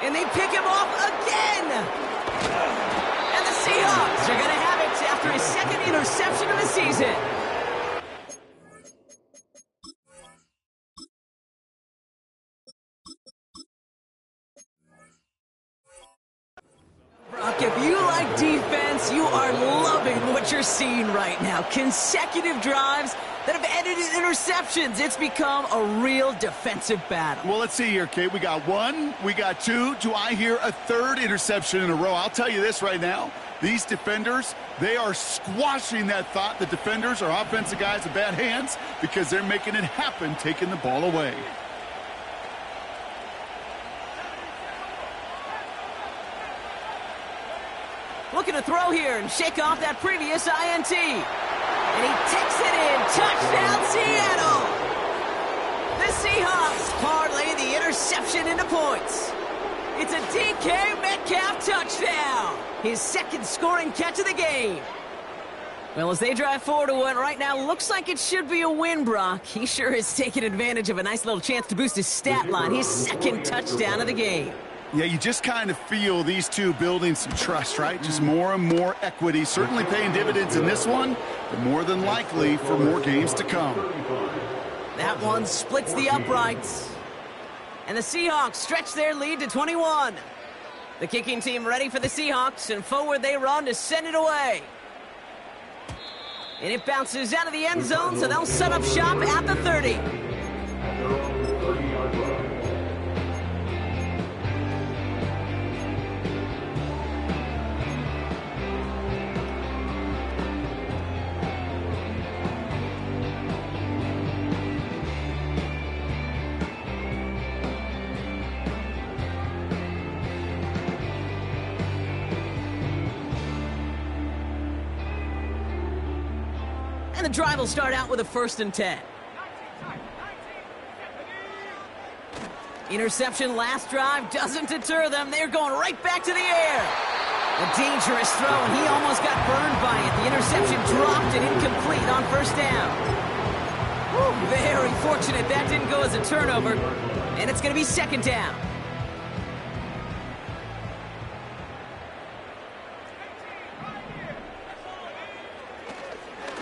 And they pick him off again. And the Seahawks are going to have it after his 2nd interception of the season. Brock, if you like defense, you are loving what you're seeing right now. Consecutive drives that have ended in interceptions. It's become a real defensive battle. Well, let's see here, Kate. We got 1, we got 2. Do I hear a 3rd interception in a row? I'll tell you this right now. These defenders, they are squashing that thought. The defenders are offensive guys with bad hands because they're making it happen, taking the ball away. Looking to throw here and shake off that previous INT. And he takes it in. Touchdown, Seattle! The Seahawks parlay the interception into points. It's a DK Metcalf touchdown. His second scoring catch of the game. Well, as they drive forward to what right now looks like it should be a win, Brock. He sure is taking advantage of a nice little chance to boost his stat line. His second touchdown of the game. Yeah, you just kind of feel these two building some trust, right? Just more and more equity. Certainly paying dividends in this one, but more than likely for more games to come. That one splits the uprights. And the Seahawks stretch their lead to 21. The kicking team ready for the Seahawks, and forward they run to send it away. And it bounces out of the end zone, so they'll set up shop at the 30. At their own 30-yard line. And the drive will start out with a 1st and 10. Interception last drive doesn't deter them. They're going right back to the air. A dangerous throw, and he almost got burned by it. The interception dropped and incomplete on 1st down. Whew, very fortunate that didn't go as a turnover. And it's going to be 2nd down.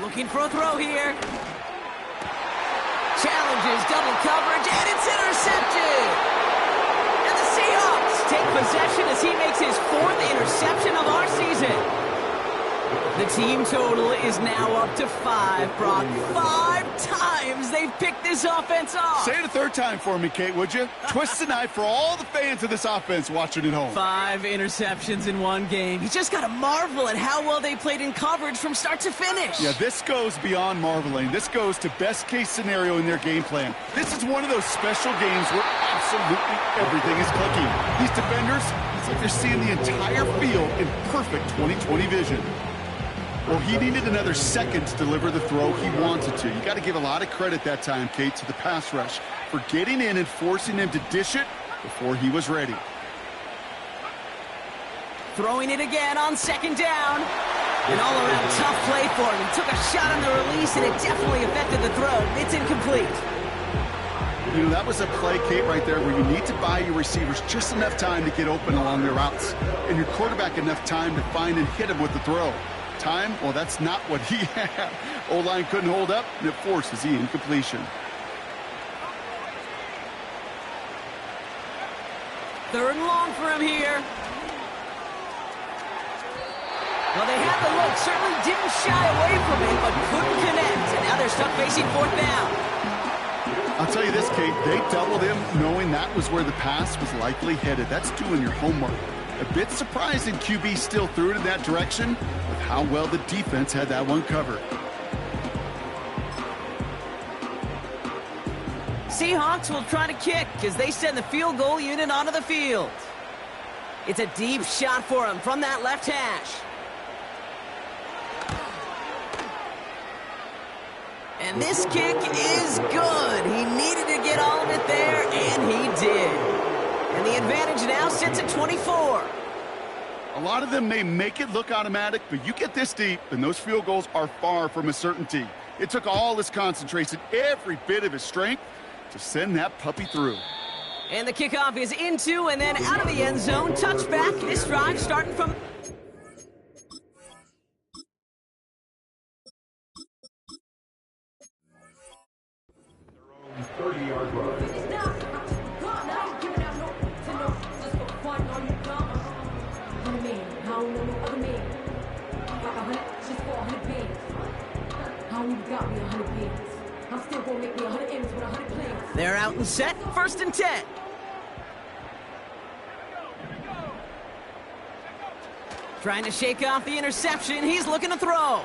Looking for a throw here. Challenges double coverage, and it's intercepted. And the Seahawks take possession as he makes his 4th interception of our season. The team total is now up to 5, Brock. 5 times they've picked this offense off. Say it a 3rd time for me, Kate, would you? Twist the knife for all the fans of this offense watching at home. 5 interceptions in one game. You just got to marvel at how well they played in coverage from start to finish. Yeah, this goes beyond marveling. This goes to best case scenario in their game plan. This is one of those special games where absolutely everything is clicking. These defenders, it's like they're seeing the entire field in perfect 20/20 vision. Well, he needed another second to deliver the throw he wanted to. You got to give a lot of credit that time, Kate, to the pass rush for getting in and forcing him to dish it before he was ready. Throwing it again on 2nd down. An all-around tough play for him. He took a shot on the release, and it definitely affected the throw. It's incomplete. You know, that was a play, Kate, right there where you need to buy your receivers just enough time to get open along their routes, and your quarterback enough time to find and hit him with the throw. Time? Well, that's not what he had. O-line couldn't hold up, and it forces the incompletion. 3rd and long for him here. Well, they had the look, certainly didn't shy away from it, but couldn't connect. And now they're stuck facing 4th down. I'll tell you this, Kate, they doubled him knowing that was where the pass was likely headed. That's doing your homework. A bit surprising QB still threw it in that direction with how well the defense had that one covered. Seahawks will try to kick as they send the field goal unit onto the field. It's a deep shot for him from that left hash. And this kick is good. He needed to get all of it there, and he did. And the advantage now sits at 24. A lot of them may make it look automatic, but you get this deep, and those field goals are far from a certainty. It took all his concentration, every bit of his strength, to send that puppy through. And the kickoff is into and then out of the end zone. Touchback. This drive starting from... Their own 30-yard line. They're out and set. 1st and 10. Trying to shake off the interception. He's looking to throw.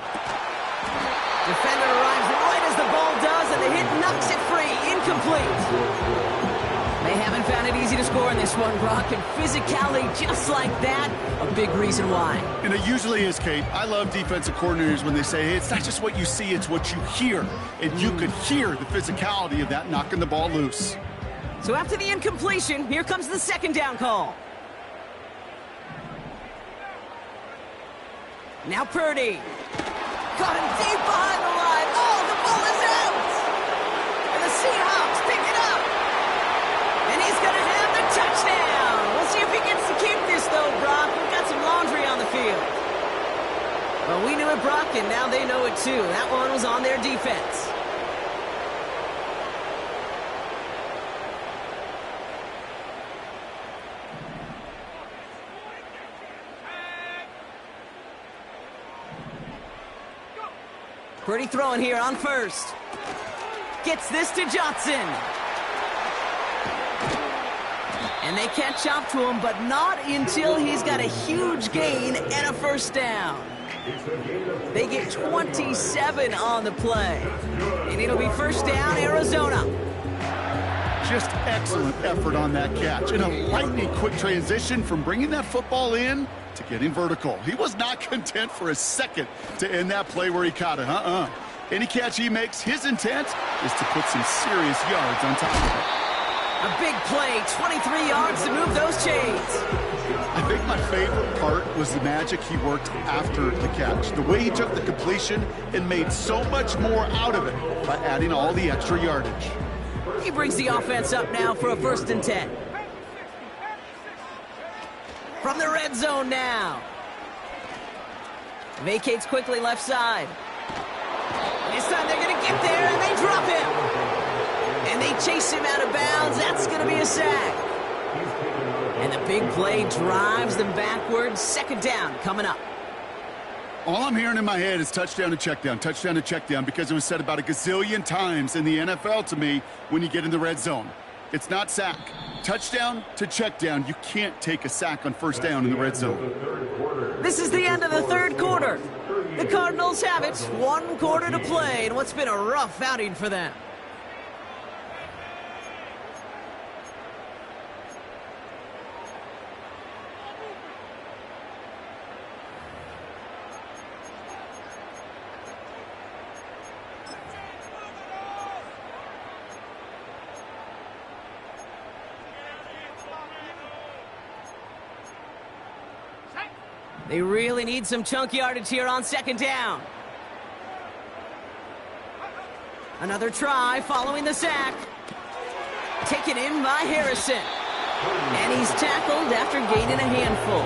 Defender arrives right as the ball does, and the hit knocks it free. Incomplete. They haven't found it easy to score in this one, Brock, and physicality just like that, a big reason why. And it usually is, Kate. I love defensive coordinators when they say, hey, it's not just what you see, it's what you hear. And you could hear the physicality of that knocking the ball loose. So after the incompletion, here comes the second down call. Now Purdy. Got him deep behind the line. Oh, the ball is out! And the Seahawks pick it up. And he's going to have the touchdown. We'll see if he gets to keep this, though, Brock. We've got some laundry on the field. Well, we knew it, Brock, and now they know it, too. That one was on their defense. Purdy throwing here on first. Gets this to Johnson. And they catch up to him, but not until he's got a huge gain and a first down. They get 27 on the play. And it'll be first down, Arizona. Just excellent effort on that catch. And a lightning quick transition from bringing that football in to getting vertical. He was not content for a second to end that play where he caught it. Any catch he makes, his intent is to put some serious yards on top of it. A big play, 23 yards to move those chains. I think my favorite part was the magic he worked after the catch. The way he took the completion and made so much more out of it by adding all the extra yardage. He brings the offense up now for a 1st and 10. From the red zone now. Vacates quickly left side. This time they're going to get there, and they drop him. And they chase him out of bounds. That's going to be a sack. And the big play drives them backwards. 2nd down coming up. All I'm hearing in my head is touchdown to check down, touchdown to check down, because it was said about a gazillion times in the NFL to me when you get in the red zone. It's not sack. Touchdown to check down. You can't take a sack on 1st down in the red zone. This is the end of the 3rd quarter. The Cardinals have it. 1 quarter to play in what's been a rough outing for them. They really need some chunk yardage here on 2nd down. Another try following the sack. Taken in by Harrison. And he's tackled after gaining a handful.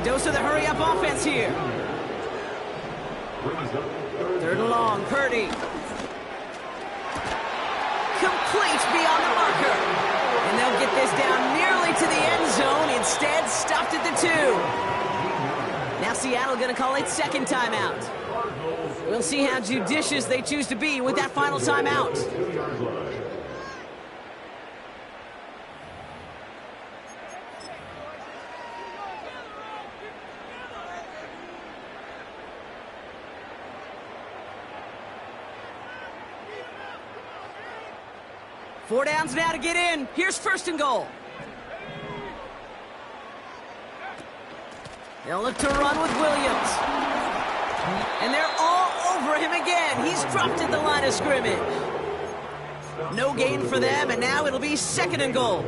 A dose of the hurry-up offense here. 3rd and long, Purdy. Complete beyond the marker. And they'll get this down nearly to the end zone. Instead, stopped at the 2. Now Seattle going to call it 2nd timeout. We'll see how judicious they choose to be with that final timeout. Four downs now to get in. Here's 1st and goal. They'll look to run with Williams. And they're all over him again. He's dropped at the line of scrimmage. No gain for them, and now it'll be 2nd and goal.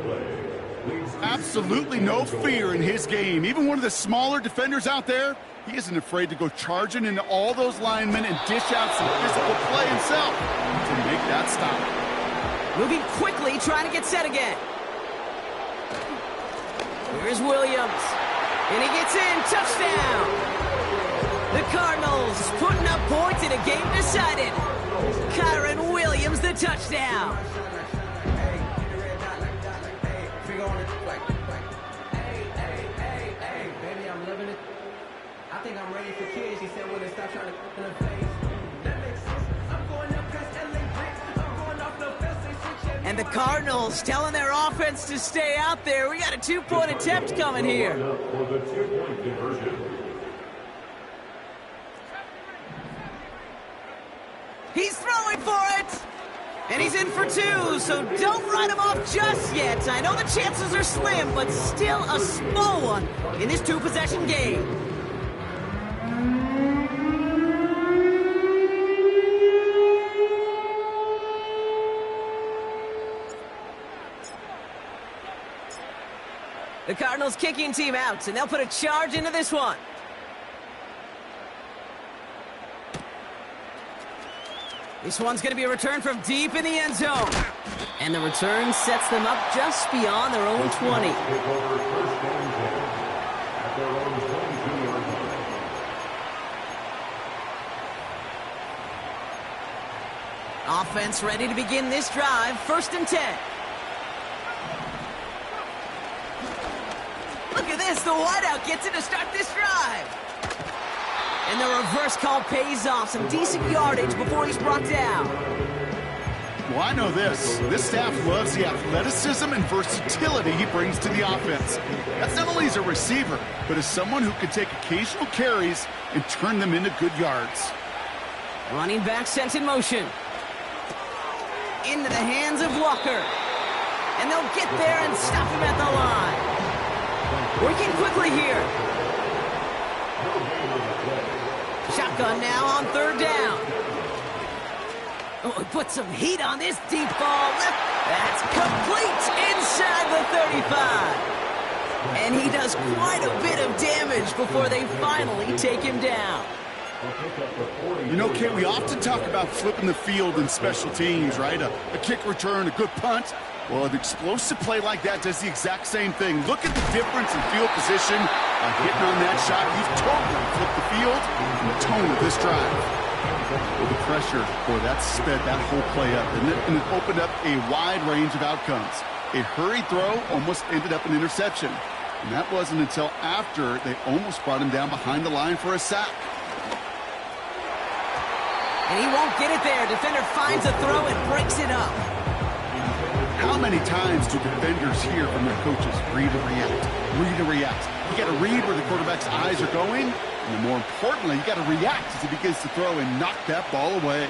Absolutely no fear in his game. Even one of the smaller defenders out there, he isn't afraid to go charging into all those linemen and dish out some physical play himself to make that stop. Moving quickly, trying to get set again. Here's Williams. And he gets in, touchdown! The Cardinals putting up points in a game decided. Kyron Williams, the touchdown. Baby, I'm living it. I think I'm ready for kids. She said when they stop trying to in the face. That makes sense. I'm going up past LA bricks. I'm going off the fence. And the Cardinals telling their offense to stay out there. We got a 2-point attempt coming here. For the 2-point conversion. He's throwing for it! And he's in for 2, so don't write him off just yet. I know the chances are slim, but still a small one in this 2-possession game. The Cardinals kicking team out, and they'll put a charge into this one. This one's going to be a return from deep in the end zone. And the return sets them up just beyond their own 20. Take over first and 10 at their own 22-yard line. Offense ready to begin this drive. 1st and 10. Look at this. The wideout gets it to start this drive. And the reverse call pays off. Some decent yardage before he's brought down. Well, I know this. This staff loves the athleticism and versatility he brings to the offense. That's not only as a receiver, but as someone who can take occasional carries and turn them into good yards. Running back sent in motion. Into the hands of Walker. And they'll get there and stop him at the line. Working quickly here. Shotgun now on 3rd down. Oh, he put some heat on this deep ball. That's complete inside the 35. And he does quite a bit of damage before they finally take him down. You know, Kate, we often talk about flipping the field in special teams, right? A kick return, a good punt. Well, an explosive play like that does the exact same thing. Look at the difference in field position by hitting on that shot. You've totally flipped the field and the tone of this drive. Well, the pressure, boy, that sped that whole play up, didn't it? And it opened up a wide range of outcomes. A hurried throw almost ended up an interception. And that wasn't until after they almost brought him down behind the line for a sack. And he won't get it there. Defender finds a throw and breaks it up. How many times do defenders hear from their coaches, read and react, read and react? You got to read where the quarterback's eyes are going, and more importantly, you got to react as he begins to throw and knock that ball away.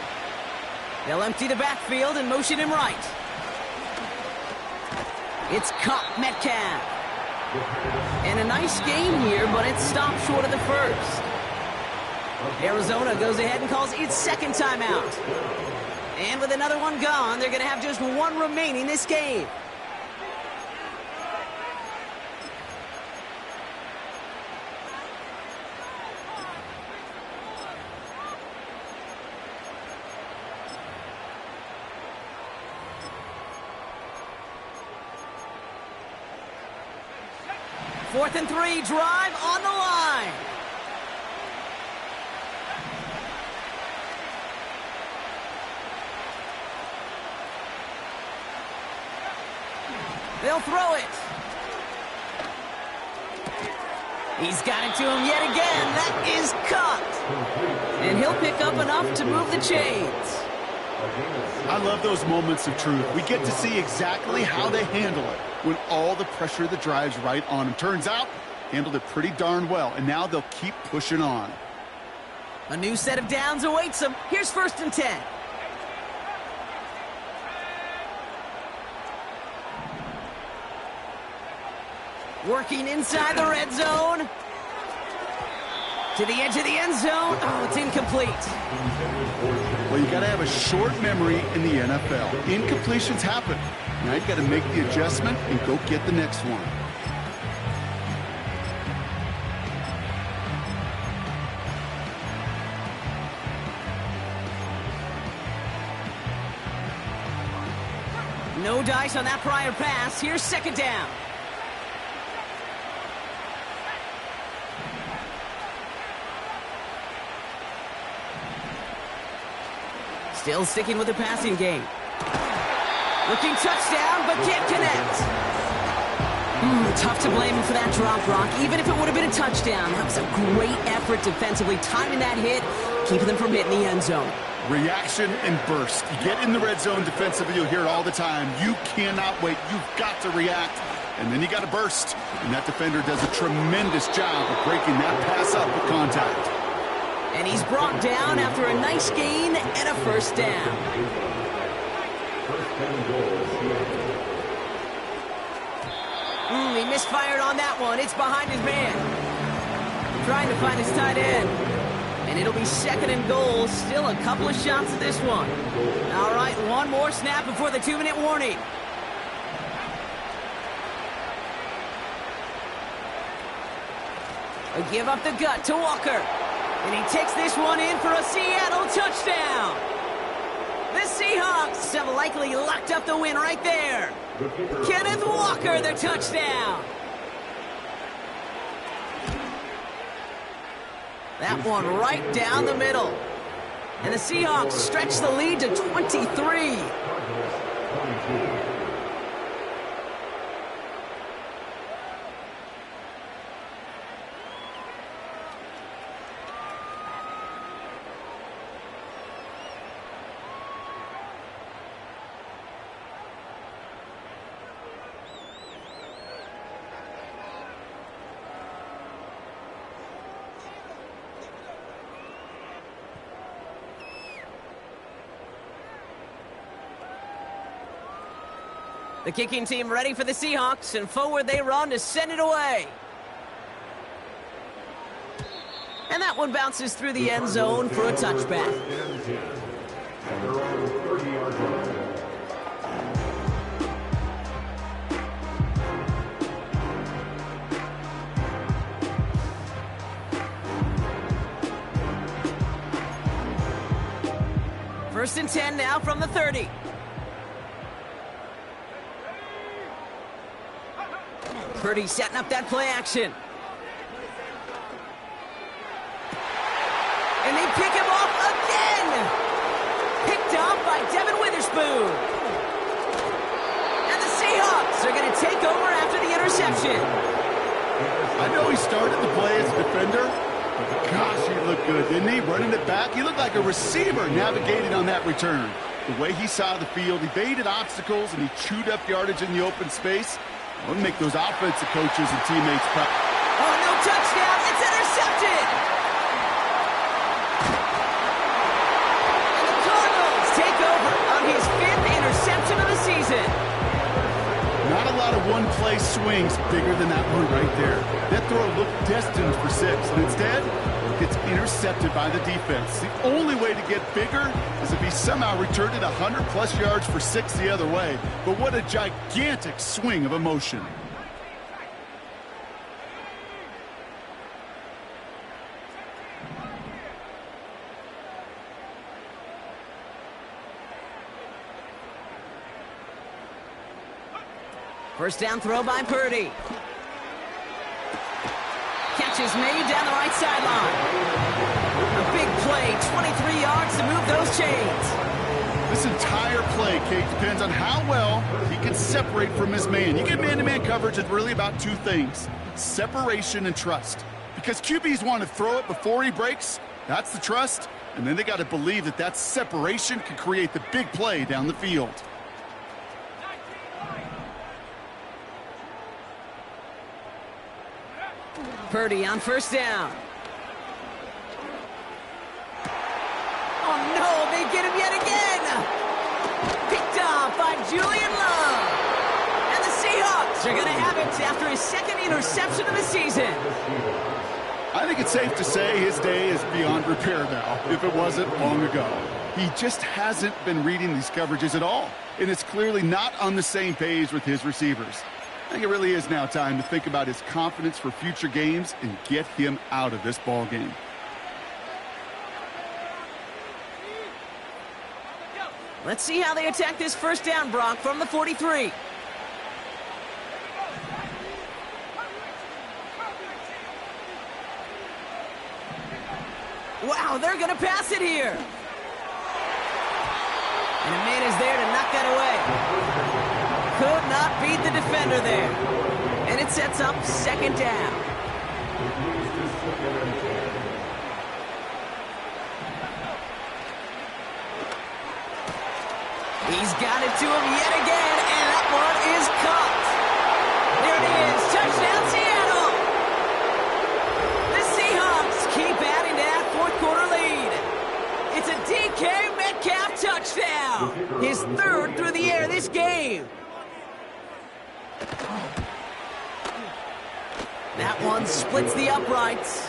They'll empty the backfield and motion him right. It's caught Metcalf. And a nice game here, but it stopped short of the first. Arizona goes ahead and calls its 2nd timeout. And with another one gone, they're going to have just one remaining this game. Fourth and 3, drive on the line. They'll throw it. He's got it to him yet again. That is caught. And he'll pick up enough to move the chains. I love those moments of truth. We get to see exactly how they handle it when all the pressure that drives right on them. Turns out, handled it pretty darn well, and now they'll keep pushing on. A new set of downs awaits them. Here's 1st and 10. Working inside the red zone. To the edge of the end zone. Oh, it's incomplete. Well, you got to have a short memory in the NFL. Incompletions happen. Now you've got to make the adjustment and go get the next one. No dice on that prior pass. Here's 2nd down. Still sticking with the passing game. Looking touchdown, but can't connect. Tough to blame him for that drop, Brock. Even if it would have been a touchdown, that was a great effort defensively, timing that hit, keeping them from hitting the end zone. Reaction and burst. You get in the red zone defensively, you'll hear it all the time. You cannot wait. You've got to react. And then you got to burst. And that defender does a tremendous job of breaking that pass up with contact. And he's brought down after a nice gain and a first down. He misfired on that one. It's behind his man. Trying to find his tight end. And it'll be second and goal. Still a couple of shots at this one. All right, one more snap before the 2-minute warning. A give up the gut to Walker. And he takes this one in for a Seattle touchdown. The Seahawks have likely locked up the win right there. Kenneth Walker, the touchdown. That one right down the middle. And the Seahawks stretch the lead to 23. The kicking team ready for the Seahawks, and forward they run to send it away. And that one bounces through the end zone for a touchback. First and 10 now from the 30. Purdy setting up that play action. And they pick him off again. Picked off by Devin Witherspoon. And the Seahawks are going to take over after the interception. I know he started the play as a defender, but gosh, he looked good, didn't he? Running it back, he looked like a receiver navigating on that return. The way he saw the field, he baited obstacles, and he chewed up yardage in the open space. I want to make those offensive coaches and teammates proud. Oh, no touchdown. It's intercepted. And the Cardinals take over on his 5th interception of the season. Not a lot of one-play swings bigger than that one right there. That throw looked destined for 6, and instead, it gets intercepted by the defense. The only way to get bigger is if he somehow returned it 100-plus yards for 6 the other way. But what a gigantic swing of emotion. First down throw by Purdy. Catch is made down the right sideline. A big play, 23 yards to move those chains. This entire play, Kate, depends on how well he can separate from his man. You get man-to-man coverage, it's really about 2 things: separation and trust. Because QBs want to throw it before he breaks, that's the trust, and then they got to believe that that separation can create the big play down the field. Purdy on first down. Oh no, they get him yet again! Picked off by Julian Love. And the Seahawks are going to have it after his 2nd interception of the season. I think it's safe to say his day is beyond repair now, if it wasn't long ago. He just hasn't been reading these coverages at all, and it's clearly not on the same page with his receivers. I think it really is now time to think about his confidence for future games and get him out of this ball game. Let's see how they attack this first down, Brock, from the 43. Wow, they're going to pass it here. And a man is there to knock that away. Could not beat the defender there. And it sets up 2nd down. He's got it to him yet again, and that one is caught. There it is, touchdown Seattle. The Seahawks keep adding to that fourth quarter lead. It's a DK Metcalf touchdown. His third through the air this game. That one splits the uprights.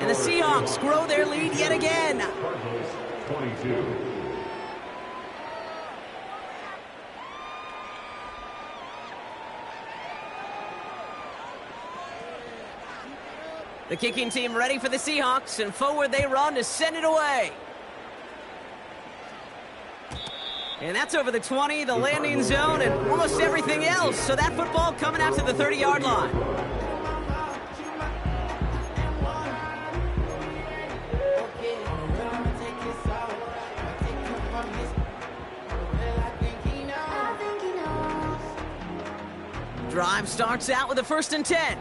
And the Seahawks grow their lead yet again. Cardinals 22. The kicking team ready for the Seahawks, and forward they run to send it away. And that's over the 20, the landing zone, and almost everything else. So that football coming out to the 30-yard line. Drive starts out with a 1st and 10.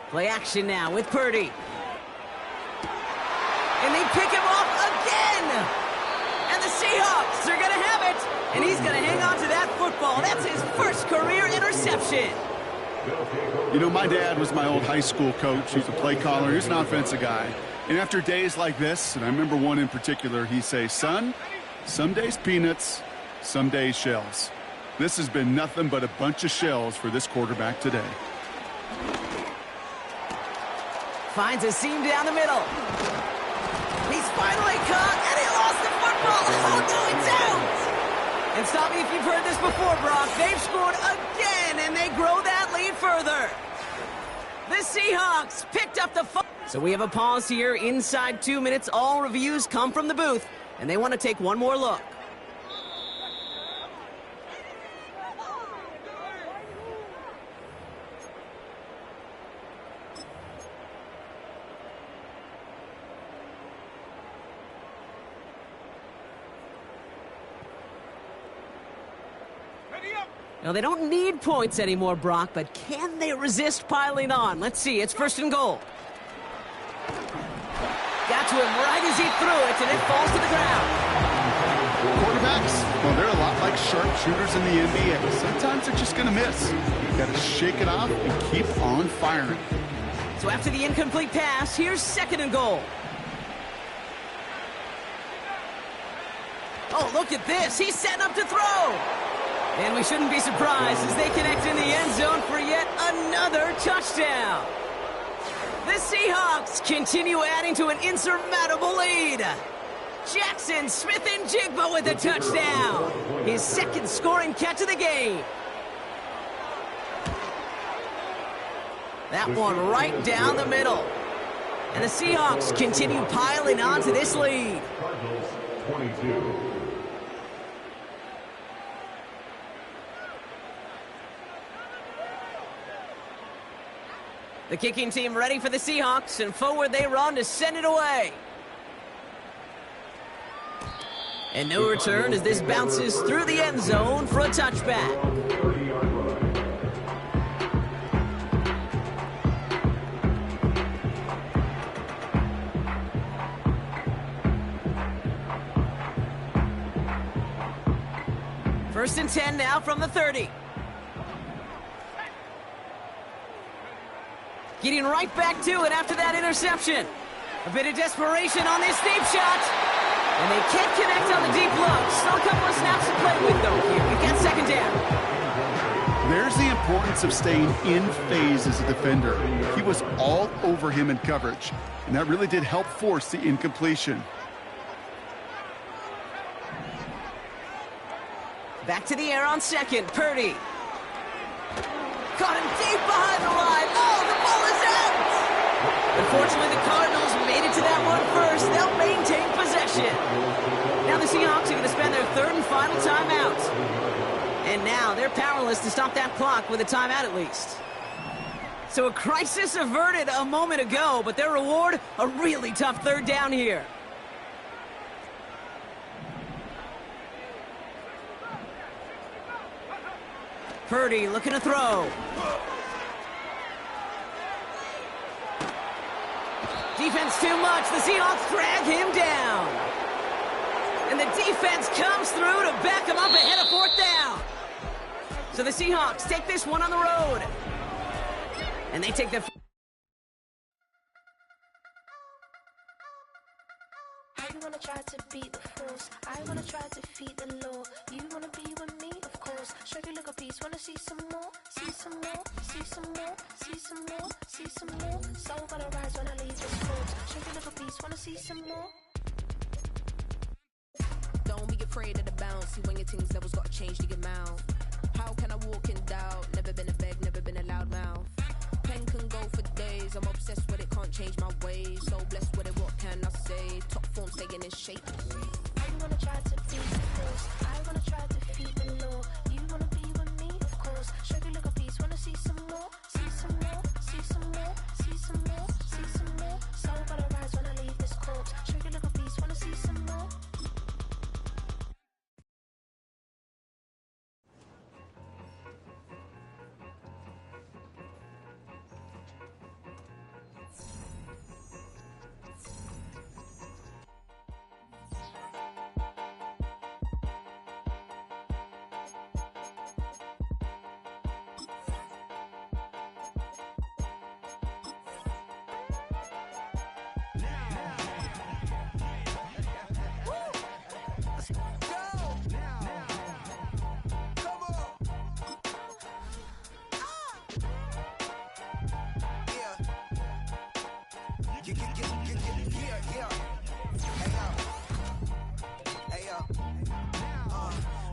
Play action now with Purdy. And they pick him off again. And the Seahawks are going to have it. And he's going to hang on to that football. That's his first career interception. You know, my dad was my old high school coach. He's a play caller. He's an offensive guy. And after days like this, and I remember one in particular, he'd say, son, some days peanuts, some days shells. This has been nothing but a bunch of shells for this quarterback today. Finds a seam down the middle. He's finally caught, and he lost the football. Oh, no, it's out. And stop me if you've heard this before, Brock. They've scored again, and they grow that lead further. The Seahawks picked up the football. So we have a pause here inside 2 minutes. All reviews come from the booth, and they want to take one more look. Now, they don't need points anymore, Brock, but can they resist piling on? Let's see. It's 1st and goal. Got to him right as he threw it, and it falls to the ground. Quarterbacks, well, they're a lot like sharpshooters in the NBA. Sometimes they're just going to miss. You've got to shake it off and keep on firing. So after the incomplete pass, here's 2nd and goal. Oh, look at this. He's setting up to throw. And we shouldn't be surprised as they connect in the end zone for yet another touchdown. The Seahawks continue adding to an insurmountable lead. Jackson Smith-Njigba with a touchdown. His 2nd scoring catch of the game. That one right down the middle. And the Seahawks continue piling on to this lead. Cardinals 22. The kicking team ready for the Seahawks, and forward they run to send it away. And no return as this bounces through the end zone for a touchback. 30-yard run. First and 10 now from the 30. Getting right back to it after that interception. A bit of desperation on this deep shot. And they can't connect on the deep look. Still a couple of snaps to play with, though, here. We get 2nd down. There's the importance of staying in phase as a defender. He was all over him in coverage, and that really did help force the incompletion. Back to the air on 2nd. Purdy. Caught him deep behind the line. Oh, the ball is out! Unfortunately, the Cardinals made it to that one first. They'll maintain possession. Now the Seahawks are going to spend their 3rd and final timeout. And now they're powerless to stop that clock with a timeout at least. So a crisis averted a moment ago, but their reward, a really tough 3rd down here. Purdy looking to throw. Defense too much. The Seahawks drag him down. And the defense comes through to back him up ahead of 4th down. So the Seahawks take this one on the road. And they take the... I wanna try to beat the force. I wanna try to defeat the law. You wanna be with me, of course. Show you look a piece. Wanna see some more? See some more? See some more? See some more? See some more? Soul gonna rise when I leave this corpse. Show you look a piece. Wanna see some more? Don't be afraid of the bounce. See when your things levels gotta change to your mouth. How can I walk in doubt? Never been a beg, never been a loud mouth. Pen can go for days. I'm obsessed with it, can't change my ways. So blessed with it, what can I say? Top form staying in shape. I wanna try to beat the force. I wanna try to defeat the law. You wanna be with me, of course. Show you look a piece. Wanna see some more? See some more? See some more? See some more? See some more? Soul gonna rise when I leave this corpse. Show you look a piece. Wanna see some more?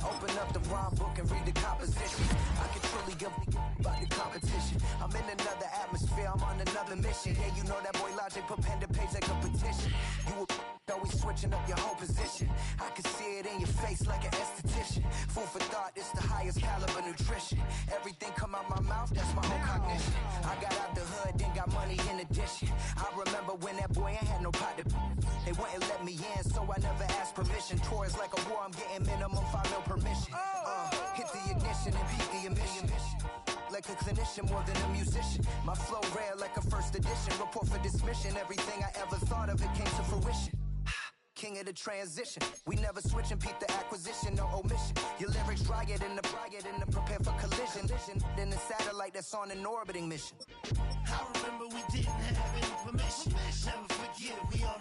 Open up the rhyme book and read the composition. I can truly give about the competition. I'm in another atmosphere, I'm on another mission. Yeah, you know that boy Logic put pen to page like a petition. You always switching up your whole position. I can see it in your face like an esthetician. Food for thought, it's the highest caliber nutrition. Everything come out my mouth, that's my own cognition. I got out the hood, then got money in addition. I remember when that boy ain't had no pot to... They wouldn't let me in, so I never asked permission. Tours like a war, I'm getting minimum 5 mil permission. Hit the ignition and beat the emission. Like a clinician more than a musician. My flow rare like a first edition. Report for dismission. Everything I ever thought of, it came to fruition. King of the transition. We never switch and peep the acquisition, no omission. Your lyrics dry it in the prepare for collision. Then the satellite that's on an orbiting mission. I remember we didn't have any permission. Never forget, we on